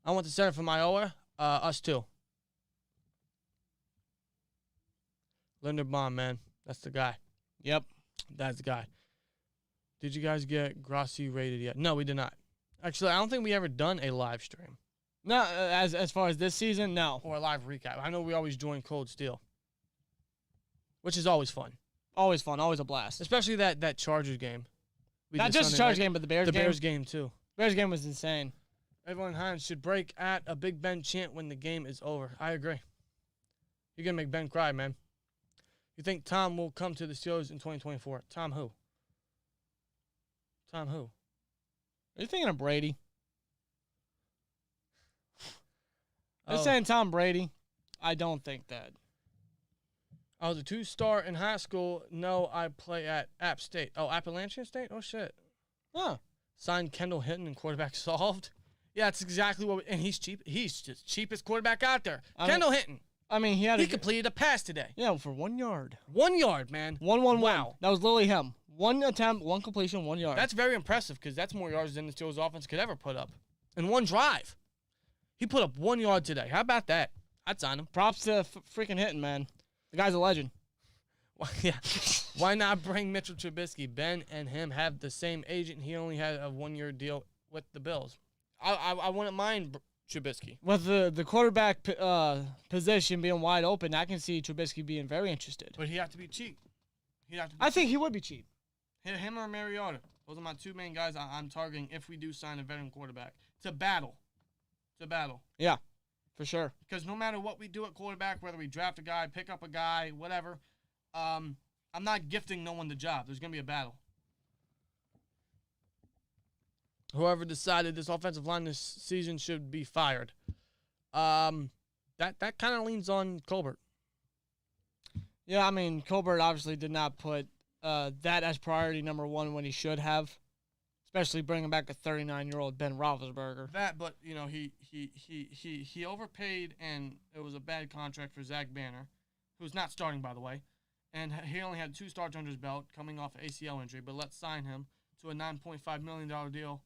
I want the center from Iowa. Us too. Linderbaum, man. That's the guy. Yep. That's the guy. Did you guys get Grossi rated yet? No, we did not. Actually, I don't think we ever done a live stream. No, as far as this season, no. Or a live recap. I know we always join Cold Steel, which is always fun. Always fun. Always a blast. Especially that Chargers game. Not just the Chargers game, but the Bears game. The Bears game, too. Bears game was insane. Everyone Hines should break at a Big Ben chant when the game is over. I agree. You're going to make Ben cry, man. You think Tom will come to the Steelers in 2024? Tom who? Tom who? Are you thinking of Brady? They're saying Tom Brady. I don't think that. I was a 2-star in high school. No, I play at App State. Oh, Appalachian State? Oh, shit. Huh. Signed Kendall Hinton and quarterback solved. Yeah, that's exactly what and he's cheap. He's just cheapest quarterback out there. Kendall Hinton. I mean, he completed a pass today. Yeah, for 1 yard. 1 yard, man. 1-1-1. Wow. That was literally him. 1 attempt, 1 completion, 1 yard. That's very impressive because that's more yards than the Steelers offense could ever put up in one drive. He put up 1 yard today. How about that? I'd sign him. Props to freaking Hinton, man. The guy's a legend. Yeah. Why not bring Mitchell Trubisky? Ben and him have the same agent. He only had a 1-year deal with the Bills. I wouldn't mind Trubisky. With the quarterback position being wide open, I can see Trubisky being very interested. But he have to be cheap. I think he would be cheap. Him or Mariota. Those are my 2 main guys I'm targeting if we do sign a veteran quarterback. To battle. Yeah, for sure. Because no matter what we do at quarterback, whether we draft a guy, pick up a guy, whatever, I'm not gifting no one the job. There's going to be a battle. Whoever decided this offensive line this season should be fired. That kind of leans on Colbert. Yeah, I mean, Colbert obviously did not put that as priority number 1 when he should have, especially bringing back a 39-year-old Ben Roethlisberger. That, but you know, he overpaid, and it was a bad contract for Zach Banner, who's not starting, by the way, and he only had 2 starts under his belt coming off an ACL injury. But let's sign him to a $9.5 million deal.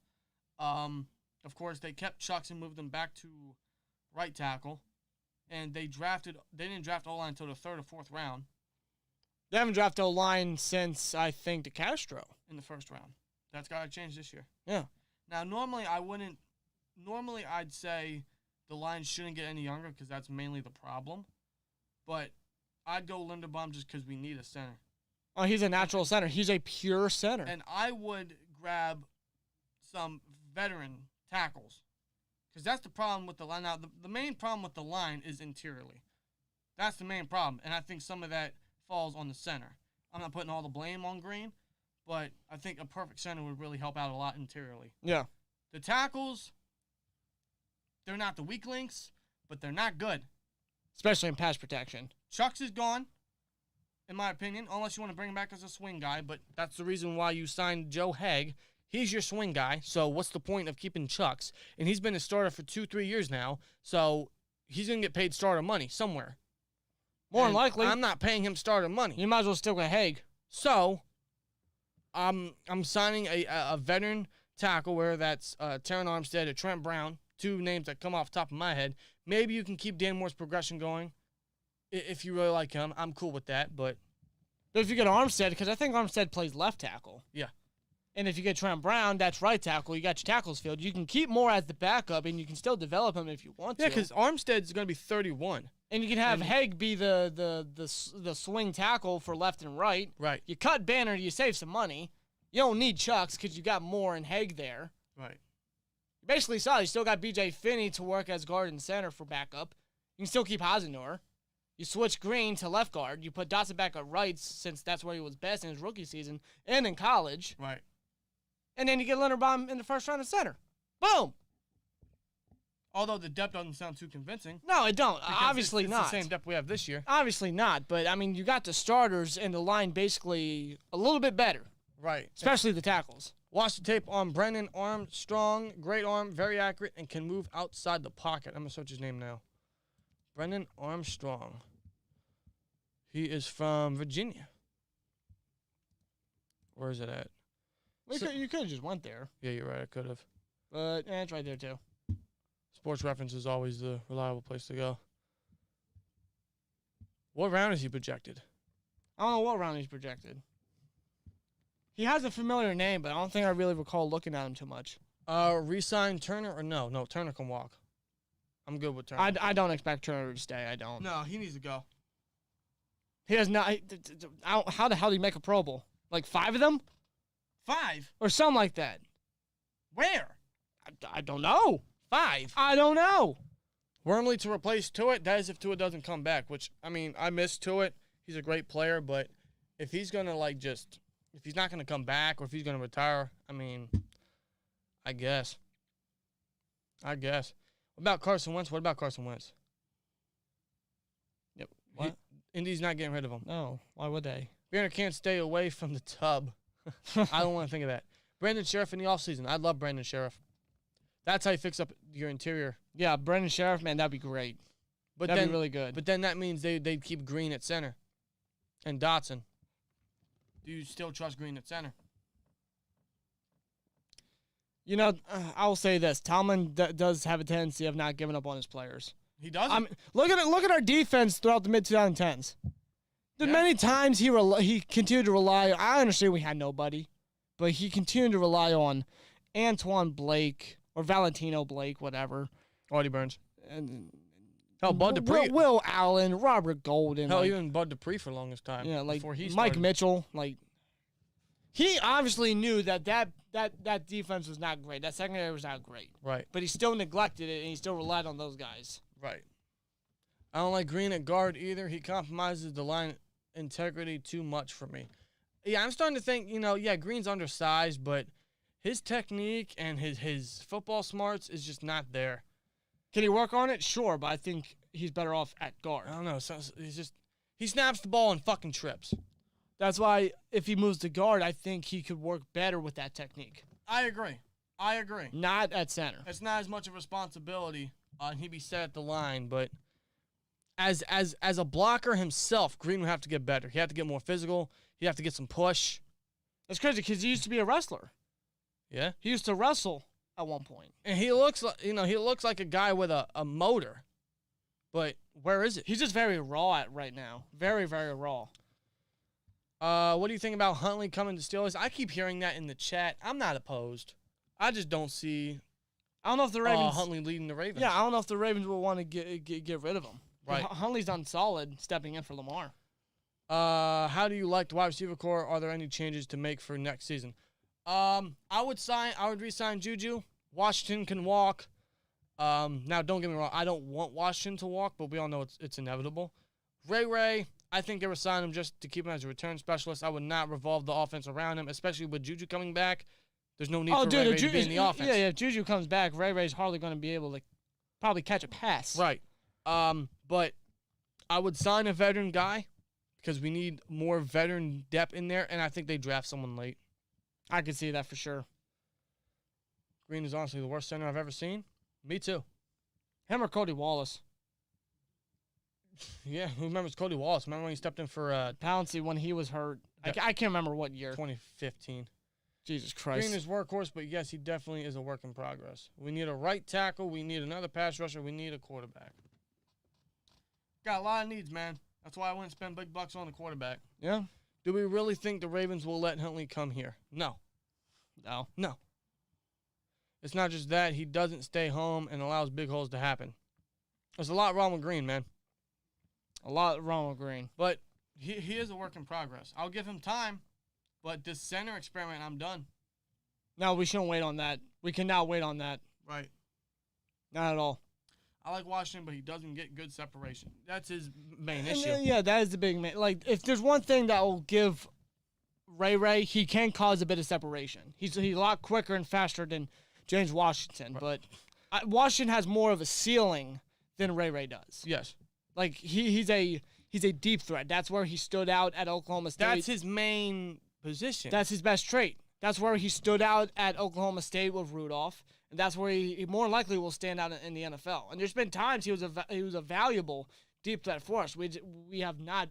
Of course, they kept Chucks and moved him back to right tackle, and they didn't draft O-line until the 3rd or 4th round. They haven't drafted O-line since, I think, DeCastro. In the 1st round. That's got to change this year. Yeah. Now, normally I'd say the line shouldn't get any younger because that's mainly the problem. But I'd go Linderbaum just because we need a center. Oh, he's a natural center. He's a pure center. And I would grab some veteran tackles because that's the problem with the line. Now, the main problem with the line is interiorly. That's the main problem. And I think some of that falls on the center. I'm not putting all the blame on Green, but I think a perfect center would really help out a lot interiorly. Yeah. The tackles, they're not the weak links, but they're not good. Especially in pass protection. Chucks is gone, in my opinion, unless you want to bring him back as a swing guy, but that's the reason why you signed Joe Haeg. He's your swing guy, so what's the point of keeping Chucks? And he's been a starter for 2-3 years now, so he's going to get paid starter money somewhere. More than likely. I'm not paying him starter money. You might as well stick with Haeg. So, I'm signing a veteran tackle, whether that's Terran Armstead or Trent Brown, 2 names that come off the top of my head. Maybe you can keep Dan Moore's progression going if you really like him. I'm cool with that, but if you get Armstead, because I think Armstead plays left tackle. Yeah. And if you get Trent Brown, that's right tackle. You got your tackles filled. You can keep Moore as the backup, and you can still develop him if you want to. Yeah, because Armstead's going to be 31. And you can have Haeg be the swing tackle for left and right. Right. You cut Banner, you save some money. You don't need Chucks because you got Moore and Haeg there. Right. Basically, you still got B.J. Finney to work as guard and center for backup. You can still keep Hasenauer. You switch Green to left guard. You put Dotson back at right since that's where he was best in his rookie season and in college. Right. And then you get Linderbaum in the 1st round of center. Boom. Although the depth doesn't sound too convincing. No, it don't. Obviously it's not. the same depth we have this year. Obviously not. But, I mean, you got the starters and the line basically a little bit better. Right. Especially the tackles. Watch the tape on Brennan Armstrong. Great arm, very accurate, and can move outside the pocket. I'm going to search his name now. Brennan Armstrong. He is from Virginia. Where is it at? Well, you could have just went there. Yeah, you're right. I could have. But it's right there, too. Sports Reference is always the reliable place to go. What round is he projected? I don't know what round he's projected. He has a familiar name, but I don't think I really recall looking at him too much. Resign Turner or no? No, Turner can walk. I'm good with Turner. I don't expect Turner to stay. I don't. No, he needs to go. He has not. How the hell did he make a Pro Bowl? Like 5 of them? 5? Or something like that. Where? I don't know. 5? I don't know. Wormley to replace Tuitt. That is if Tuitt doesn't come back, which, I mean, I miss Tuitt. He's a great player, but if he's going to, if he's not going to come back or if he's going to retire, I mean, I guess. What about Carson Wentz? Yep. What? Indy's not getting rid of him. No, why would they? Banner can't stay away from the tub. I don't want to think of that. Brandon Sheriff in the offseason. I'd love Brandon Sheriff. That's how you fix up your interior. Yeah, Brandon Sheriff, man, that'd be great. But that'd then, be really good. But then that means they'd keep Green at center. And Dotson. Do you still trust Green at center? You know, I will say this. Tomlin does have a tendency of not giving up on his players. He doesn't. I mean, look at our defense throughout the mid-2010s. Many times he continued to rely. I understand we had nobody, but he continued to rely on Antoine Blake or Valentino Blake, whatever. Artie Burns. And Bud Dupree. Will Allen, Robert Golden. Even Bud Dupree for the longest time. Yeah, like before he Mike started. Mitchell. Like, he obviously knew that defense was not great. That secondary was not great. Right. But he still neglected it, and he still relied on those guys. Right. I don't like Green at guard either. He compromises the line integrity too much for me. Yeah, I'm starting to think, Green's undersized, but his technique and his football smarts is just not there. Can he work on it? Sure, but I think he's better off at guard. I don't know. He snaps the ball and fucking trips. That's why if he moves to guard, I think he could work better with that technique. I agree. Not at center. It's not as much a responsibility, and he'd be set at the line, but as a blocker himself, Green would have to get better. He had to get more physical. He'd have to get some push. That's crazy because he used to be a wrestler. Yeah, he used to wrestle at one point, and he looks like a guy with a motor. But where is it? He's just very raw right now. Very, very raw. What do you think about Huntley coming to Steelers? I keep hearing that in the chat. I'm not opposed. I just don't see. I don't know if the Ravens Huntley leading the Ravens. Yeah, I don't know if the Ravens will want to get rid of him. Right. Huntley's done solid stepping in for Lamar. How do you like the wide receiver core? Are there any changes to make for next season? I would re-sign Juju. Washington can walk. Now don't get me wrong. I don't want Washington to walk, but we all know it's inevitable. Ray, I think they were signing him just to keep him as a return specialist. I would not revolve the offense around him, especially with Juju coming back. There's no need for Ray to be in the offense. Yeah, if Juju comes back, Ray's hardly going to be able to probably catch a pass. Right. But I would sign a veteran guy because we need more veteran depth in there, and I think they draft someone late. I could see that for sure. Green is honestly the worst center I've ever seen. Me too. Him or Cody Wallace? Yeah, who remembers Cody Wallace? Remember when he stepped in for Pouncey when he was hurt? I can't remember what year. 2015. Jesus Christ. Green is workhorse, but yes, he definitely is a work in progress. We need a right tackle. We need another pass rusher. We need a quarterback. Got a lot of needs, man. That's why I wouldn't spend big bucks on the quarterback. Yeah. Do we really think the Ravens will let Huntley come here? No. It's not just that. He doesn't stay home and allows big holes to happen. There's a lot wrong with Green, man. A lot wrong with Green. But he is a work in progress. I'll give him time, but this center experiment, I'm done. No, we shouldn't wait on that. We cannot wait on that. Right. Not at all. I like Washington, but he doesn't get good separation. That's his main issue. Yeah, that is the big main. Like, if there's one thing that will give Ray, he can cause a bit of separation. He's a lot quicker and faster than James Washington, right. But Washington has more of a ceiling than Ray does. Yes. Like, he's a deep threat. That's where he stood out at Oklahoma State. That's his main position. That's his best trait. That's where he stood out at Oklahoma State with Rudolph. And that's where he more likely will stand out in the NFL. And there's been times he was a valuable deep threat for us. We have not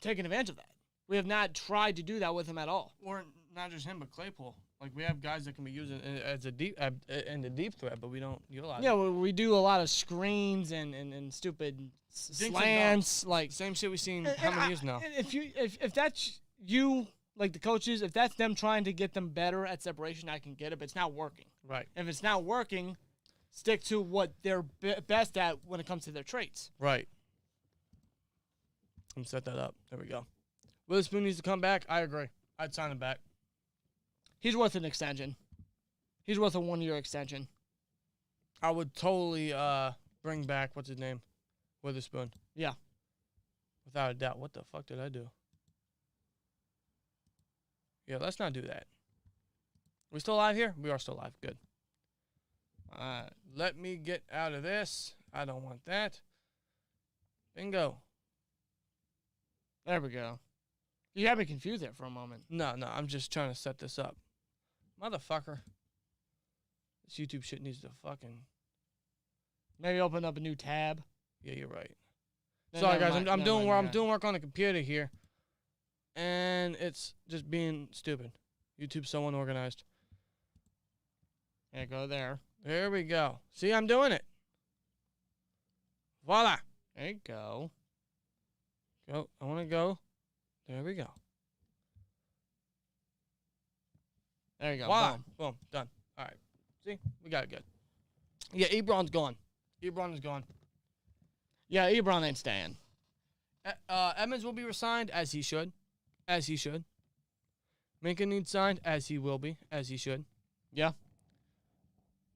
taken advantage of that. We have not tried to do that with him at all. Or not just him, but Claypool. Like, we have guys that can be used as a deep threat, but we don't utilize. Yeah, we do a lot of screens and stupid slants, like same shit we've seen how many years now. If that's you. Like the coaches, if that's them trying to get them better at separation, I can get it, but it's not working. Right. If it's not working, stick to what they're best at when it comes to their traits. Right. Let me set that up. There we go. Witherspoon needs to come back. I agree. I'd sign him back. He's worth an extension. He's worth a 1-year extension. I would totally bring back, what's his name? Witherspoon. Yeah. Without a doubt. What the fuck did I do? Yeah, let's not do that. We still live here? We are still live. Good. Let me get out of this. I don't want that. Bingo. There we go. You had me confused there for a moment. No, I'm just trying to set this up. Motherfucker. This YouTube shit needs to fucking... Maybe open up a new tab. Yeah, you're right. No, Sorry, never guys. mind, I'm never doing mind, work. you're I'm doing work on the computer here, and it's just being stupid. YouTube's so unorganized. Yeah, go there. There we go. See, I'm doing it. Voila. There you go. Go. I want to go. There we go. There you go. Voila. Boom. Boom. Done. All right. See, we got it good. Yeah, Ebron's gone. Ebron is gone. Yeah, Ebron ain't staying. Edmonds will be resigned, as he should. As he should. Minka needs signed, as he will be. As he should. Yeah.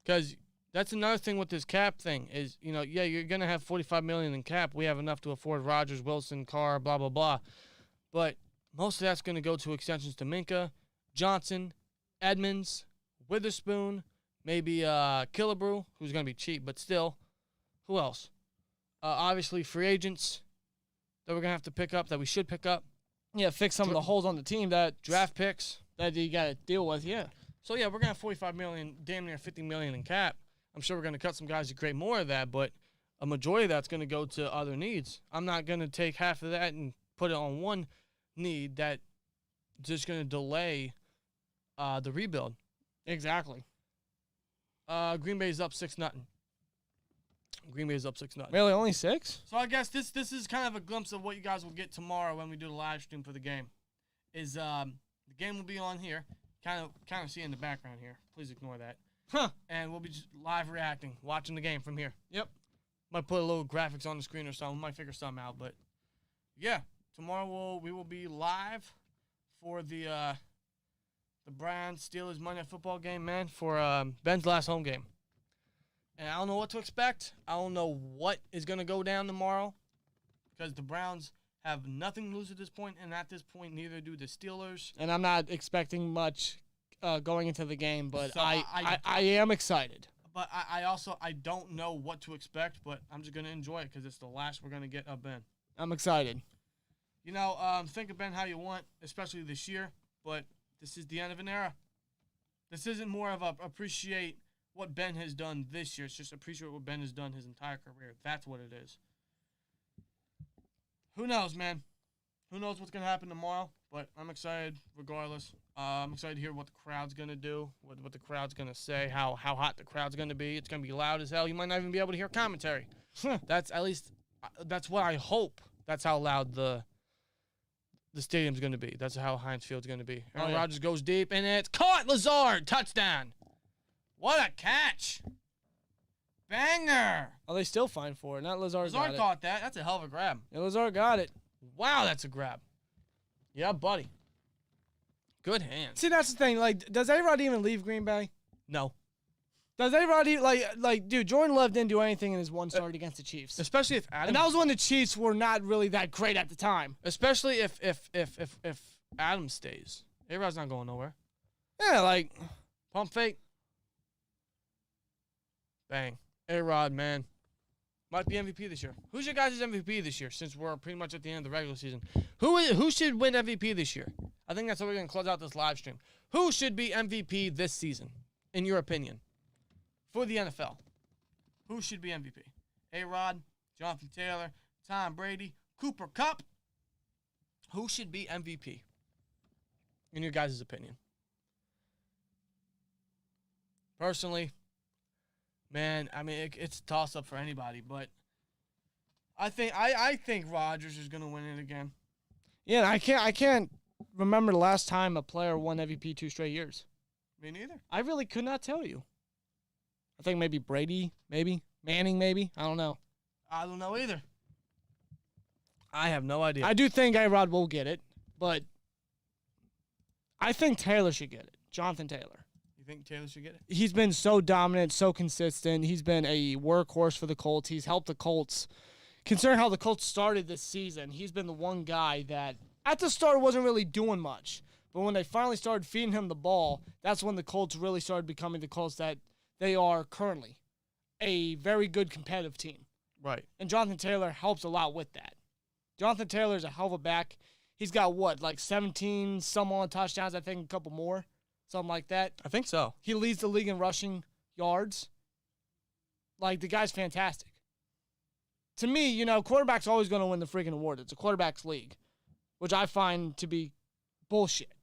Because that's another thing with this cap thing is, you know, yeah, you're going to have $45 million in cap. We have enough to afford Rodgers, Wilson, Carr, blah, blah, blah. But most of that's going to go to extensions to Minka, Johnson, Edmonds, Witherspoon, maybe Killebrew, who's going to be cheap, but still. Who else? Obviously, free agents that we're going to have to pick up, that we should pick up. Yeah, fix some of the holes on the team that Draft picks. that you got to deal with, yeah. So, yeah, we're going to have $45 million, damn near $50 million in cap. I'm sure we're going to cut some guys to create more of that, but a majority of that's going to go to other needs. I'm not going to take half of that and put it on one need that just going to delay the rebuild. Exactly. Green Bay's up 6-0. Green Bay's up 6-0. Really, only 6? So I guess this is kind of a glimpse of what you guys will get tomorrow when we do the live stream for the game. Is the game will be on here. Kind of see in the background here. Please ignore that. Huh. And we'll be just live reacting, watching the game from here. Yep. Might put a little graphics on the screen or something. Might figure something out. But yeah, tomorrow we will be live for the Browns Steelers Monday Night Football game, man, for Ben's last home game. And I don't know what to expect. I don't know what is going to go down tomorrow because the Browns have nothing to lose at this point, and at this point, neither do the Steelers. And I'm not expecting much going into the game, but So I am excited. But I don't know what to expect, but I'm just going to enjoy it because it's the last we're going to get of Ben. I'm excited. You know, think of Ben how you want, especially this year, but this is the end of an era. This isn't more of a appreciate what Ben has done this year. It's just appreciate what Ben has done his entire career. That's what it is. Who knows, man? Who knows what's going to happen tomorrow? But I'm excited regardless. I'm excited to hear what the crowd's going to do, what the crowd's going to say, how hot the crowd's going to be. It's going to be loud as hell. You might not even be able to hear commentary. That's what I hope. That's how loud the stadium's going to be. That's how Heinz Field's going to be. Aaron Rodgers goes deep, and it's caught. Lazard, touchdown. What a catch. Banger. Oh, they still fine for it. Not Lazard got Lazard it. caught that. That's a hell of a grab. Yeah, Lazard got it. Wow, that's a grab. Yeah, buddy. Good hands. See, that's the thing. Like, does A-Rod even leave Green Bay? No. Does A-Rod even, like, dude, Jordan Love didn't do anything in his one start against the Chiefs. Especially if Adam. And that was when the Chiefs were not really that great at the time. Especially if Adam stays. A-Rod's not going nowhere. Yeah, like, Pump fake. Bang. A-Rod, man. Might be MVP this year. Who's your guys' MVP this year since we're pretty much at the end of the regular season? Who should win MVP this year? I think that's how we're going to close out this live stream. Who should be MVP this season, in your opinion, for the NFL? Who should be MVP? A-Rod, Jonathan Taylor, Tom Brady, Cooper Kupp. Who should be MVP, in your guys' opinion? Personally, man, I mean, it's a toss-up for anybody, but I think Rodgers is going to win it again. yeah, I can't remember the last time a player won MVP 2 straight years. Me neither. I really could not tell you. I think maybe Brady, maybe. Manning, maybe. I don't know. I don't know either. I have no idea. I do think A-Rod will get it, but I think Taylor should get it. Jonathan Taylor. You think Taylor should get it? He's been so dominant, so consistent. He's been a workhorse for the Colts. He's helped the Colts. Considering how the Colts started this season, he's been the one guy that at the start wasn't really doing much. But when they finally started feeding him the ball, that's when the Colts really started becoming the Colts that they are currently. A very good competitive team. Right. And Jonathan Taylor helps a lot with that. Jonathan Taylor's a hell of a back. He's got, 17 some odd touchdowns, I think a couple more, something like that. I think so. He leads the league in rushing yards. The guy's fantastic. To me, quarterback's always going to win the freaking award. It's a quarterback's league, which I find to be bullshit.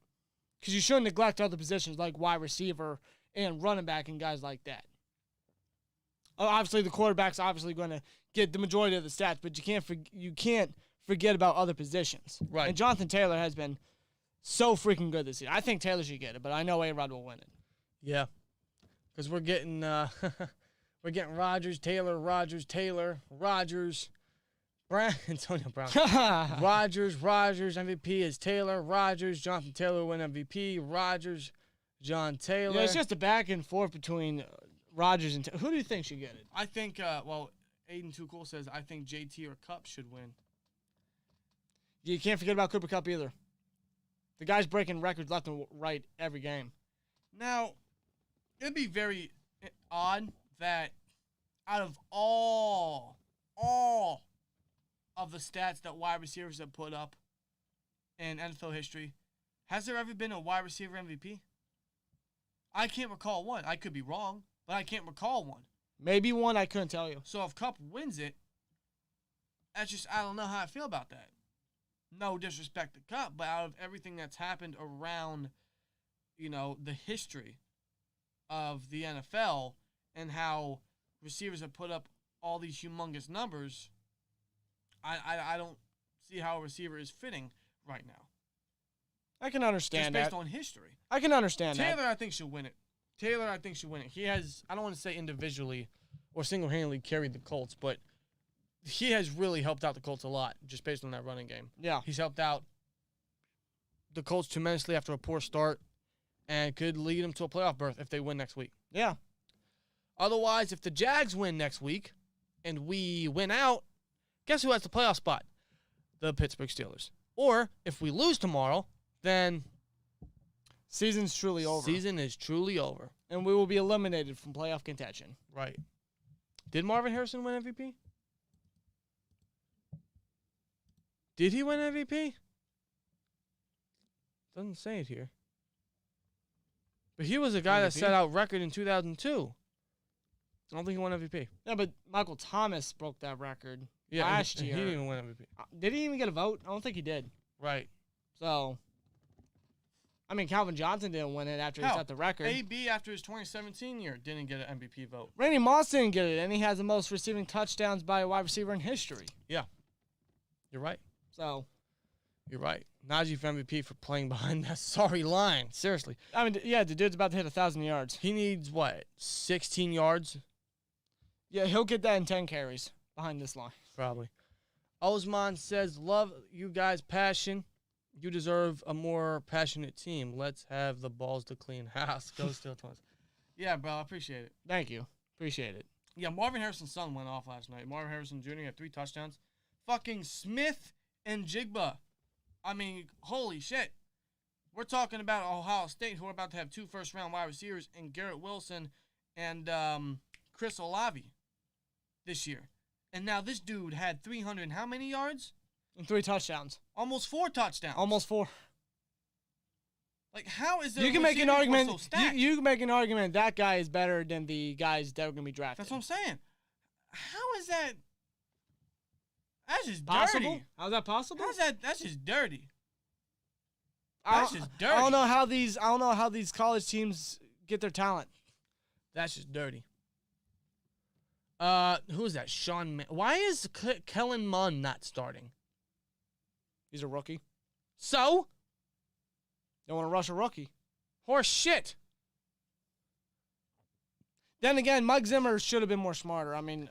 Because you shouldn't neglect other positions like wide receiver and running back and guys like that. Obviously, the quarterback's obviously going to get the majority of the stats, but you can't forget about other positions. Right. And Jonathan Taylor has been so freaking good this year. I think Taylor should get it, but I know A-Rod will win it. Yeah. Because we're getting Rodgers, Taylor, Brown, Antonio Brown. Rodgers, MVP is Taylor, Rodgers, Jonathan Taylor win MVP, Rodgers, John Taylor. Yeah, it's just a back and forth between Rodgers and Taylor. Who do you think should get it? I think, Aiden Too Cool says, I think JT or Cup should win. You can't forget about Cooper Kupp either. The guy's breaking records left and right every game. Now, it'd be very odd that out of all of the stats that wide receivers have put up in NFL history, has there ever been a wide receiver MVP? I can't recall one. I could be wrong, but I can't recall one. Maybe one, I couldn't tell you. So if Kupp wins it, that's just, I don't know how I feel about that. No disrespect to Kupp, but out of everything that's happened around, the history of the NFL and how receivers have put up all these humongous numbers, I don't see how a receiver is fitting right now. I can understand just that. based on history. I can understand that. Taylor, I think, should win it. He has, I don't want to say individually or single-handedly carried the Colts, but he has really helped out the Colts a lot just based on that running game. Yeah. He's helped out the Colts tremendously after a poor start and could lead them to a playoff berth if they win next week. Yeah. Otherwise, if the Jags win next week and we win out, guess who has the playoff spot? The Pittsburgh Steelers. Or if we lose tomorrow, then season's truly over. Season is truly over. And we will be eliminated from playoff contention. Right. Did Marvin Harrison win MVP? Did he win MVP? Doesn't say it here. But he was a guy that set out record in 2002. I don't think he won MVP. Yeah, but Michael Thomas broke that record Yeah, last year. He didn't even win MVP. Did he even get a vote? I don't think he did. Right. So, I mean, Calvin Johnson didn't win it after he set the record. AB, after his 2017 year, didn't get an MVP vote. Randy Moss didn't get it, and he has the most receiving touchdowns by a wide receiver in history. Yeah. You're right. So, you're right. Najee for MVP for playing behind that sorry line. Seriously. I mean, yeah, the dude's about to hit 1,000 yards. He needs, 16 yards? Yeah, he'll get that in 10 carries behind this line. Probably. Osman says, love you guys' passion. You deserve a more passionate team. Let's have the balls to clean house. Go SteelTwins. Yeah, bro, I appreciate it. Thank you. Appreciate it. Yeah, Marvin Harrison's son went off last night. Marvin Harrison Jr. had 3 touchdowns. Fucking Smith and Jigba. I mean, holy shit. We're talking about Ohio State, who are about to have 2 first-round wide receivers, and Garrett Wilson and Chris Olave this year. And now this dude had 300 and how many yards? And 3 touchdowns. Almost 4 touchdowns. Almost 4. Like, how is there you can make an argument? So stacked? You can make an argument that guy is better than the guys that are going to be drafted. That's what I'm saying. How is that? That's just possible? Dirty. How's that possible? How's that? That's just dirty. That's just dirty. I don't know how these college teams get their talent. That's just dirty. Who is that? Why is Kellen Mond not starting? He's a rookie. So? Don't want to rush a rookie. Horse shit. Then again, Mike Zimmer should have been more smarter. I mean,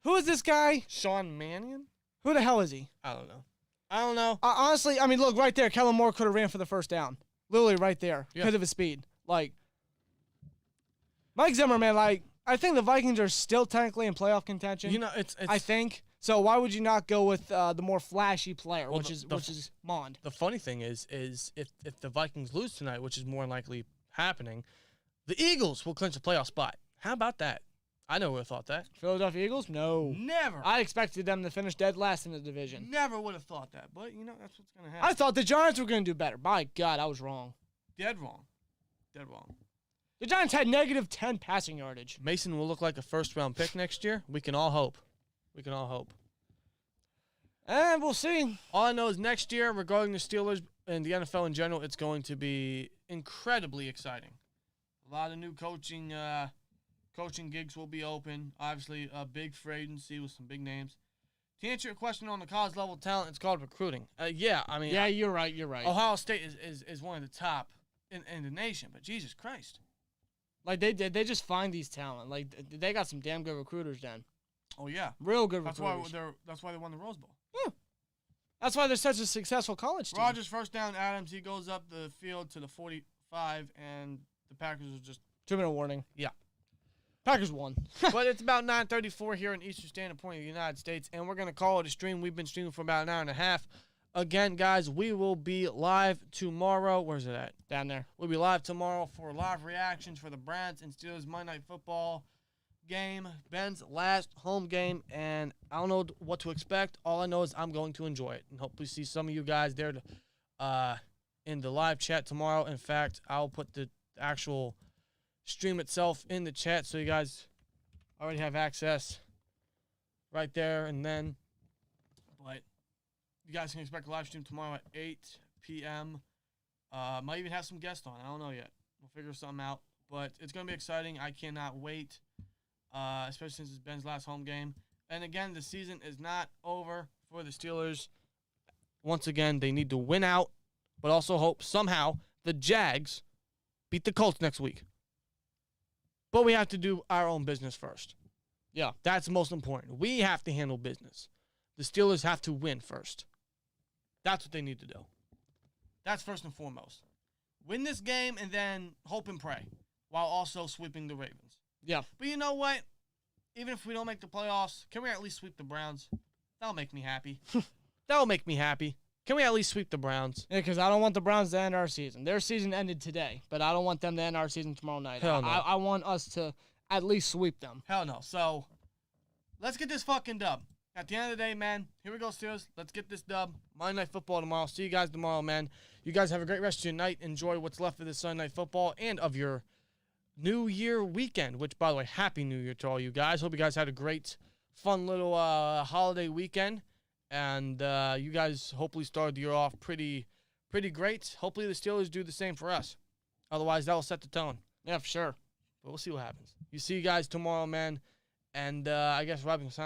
who is this guy? Sean Mannion? Who the hell is he? I don't know. Honestly, I mean, look, right there. Kellen Moore could have ran for the first down. Literally right there because of his speed. Like, Mike Zimmer, man, I think the Vikings are still technically in playoff contention. You know, it's I think. So why would you not go with the more flashy player, which is Mond? The funny thing is if the Vikings lose tonight, which is more likely happening, the Eagles will clinch a playoff spot. How about that? I never would have thought that. Philadelphia Eagles? No. Never. I expected them to finish dead last in the division. Never would have thought that. But, that's what's going to happen. I thought the Giants were going to do better. My God, I was wrong. Dead wrong. Dead wrong. The Giants had negative 10 passing yardage. Mason will look like a first-round pick next year. We can all hope. We can all hope. And we'll see. All I know is next year, regarding the Steelers and the NFL in general, it's going to be incredibly exciting. A lot of new coaching gigs will be open. Obviously, a big free agency with some big names. To answer your question on the college level talent, it's called recruiting. Yeah, you're right. Ohio State is one of the top in the nation, but Jesus Christ. Like they just find these talent. Like they got some damn good recruiters then. Oh yeah, real good recruiters. That's why they won the Rose Bowl. Yeah. That's why they're such a successful college team. Rodgers first down, Adams, he goes up the field to the 45, and the Packers was just 2-minute warning. Yeah. Packers won. But it's about 9:34 here in Eastern Standard Point of the United States, and we're going to call it a stream. We've been streaming for about an hour and a half. Again, guys, we will be live tomorrow. Where's it at? Down there. We'll be live tomorrow for live reactions for the Browns and Steelers Monday Night Football game. Ben's last home game, and I don't know what to expect. All I know is I'm going to enjoy it, and hopefully see some of you guys there in the live chat tomorrow. In fact, I'll put the actual stream itself in the chat so you guys already have access right there. And then, but you guys can expect a live stream tomorrow at 8 p.m. Might even have some guests on. I don't know yet. We'll figure something out. But it's going to be exciting. I cannot wait, especially since it's Ben's last home game. And again, the season is not over for the Steelers. Once again, they need to win out, but also hope somehow the Jags beat the Colts next week. But we have to do our own business first. Yeah. That's most important. We have to handle business. The Steelers have to win first. That's what they need to do. That's first and foremost. Win this game and then hope and pray while also sweeping the Ravens. Yeah. But you know what? Even if we don't make the playoffs, can we at least sweep the Browns? That'll make me happy. That'll make me happy. Can we at least sweep the Browns? Yeah, because I don't want the Browns to end our season. Their season ended today, but I don't want them to end our season tomorrow night. Hell no. I want us to at least sweep them. Hell no. So, let's get this fucking dub. At the end of the day, man, here we go, Steelers. Let's get this dub. Monday Night Football tomorrow. See you guys tomorrow, man. You guys have a great rest of your night. Enjoy what's left of this Sunday Night Football and of your New Year weekend, which, by the way, Happy New Year to all you guys. Hope you guys had a great, fun little holiday weekend. And you guys hopefully started the year off pretty great. Hopefully the Steelers do the same for us. Otherwise, that will set the tone. Yeah, for sure. But we'll see what happens. You see you guys tomorrow, man. And I guess Robin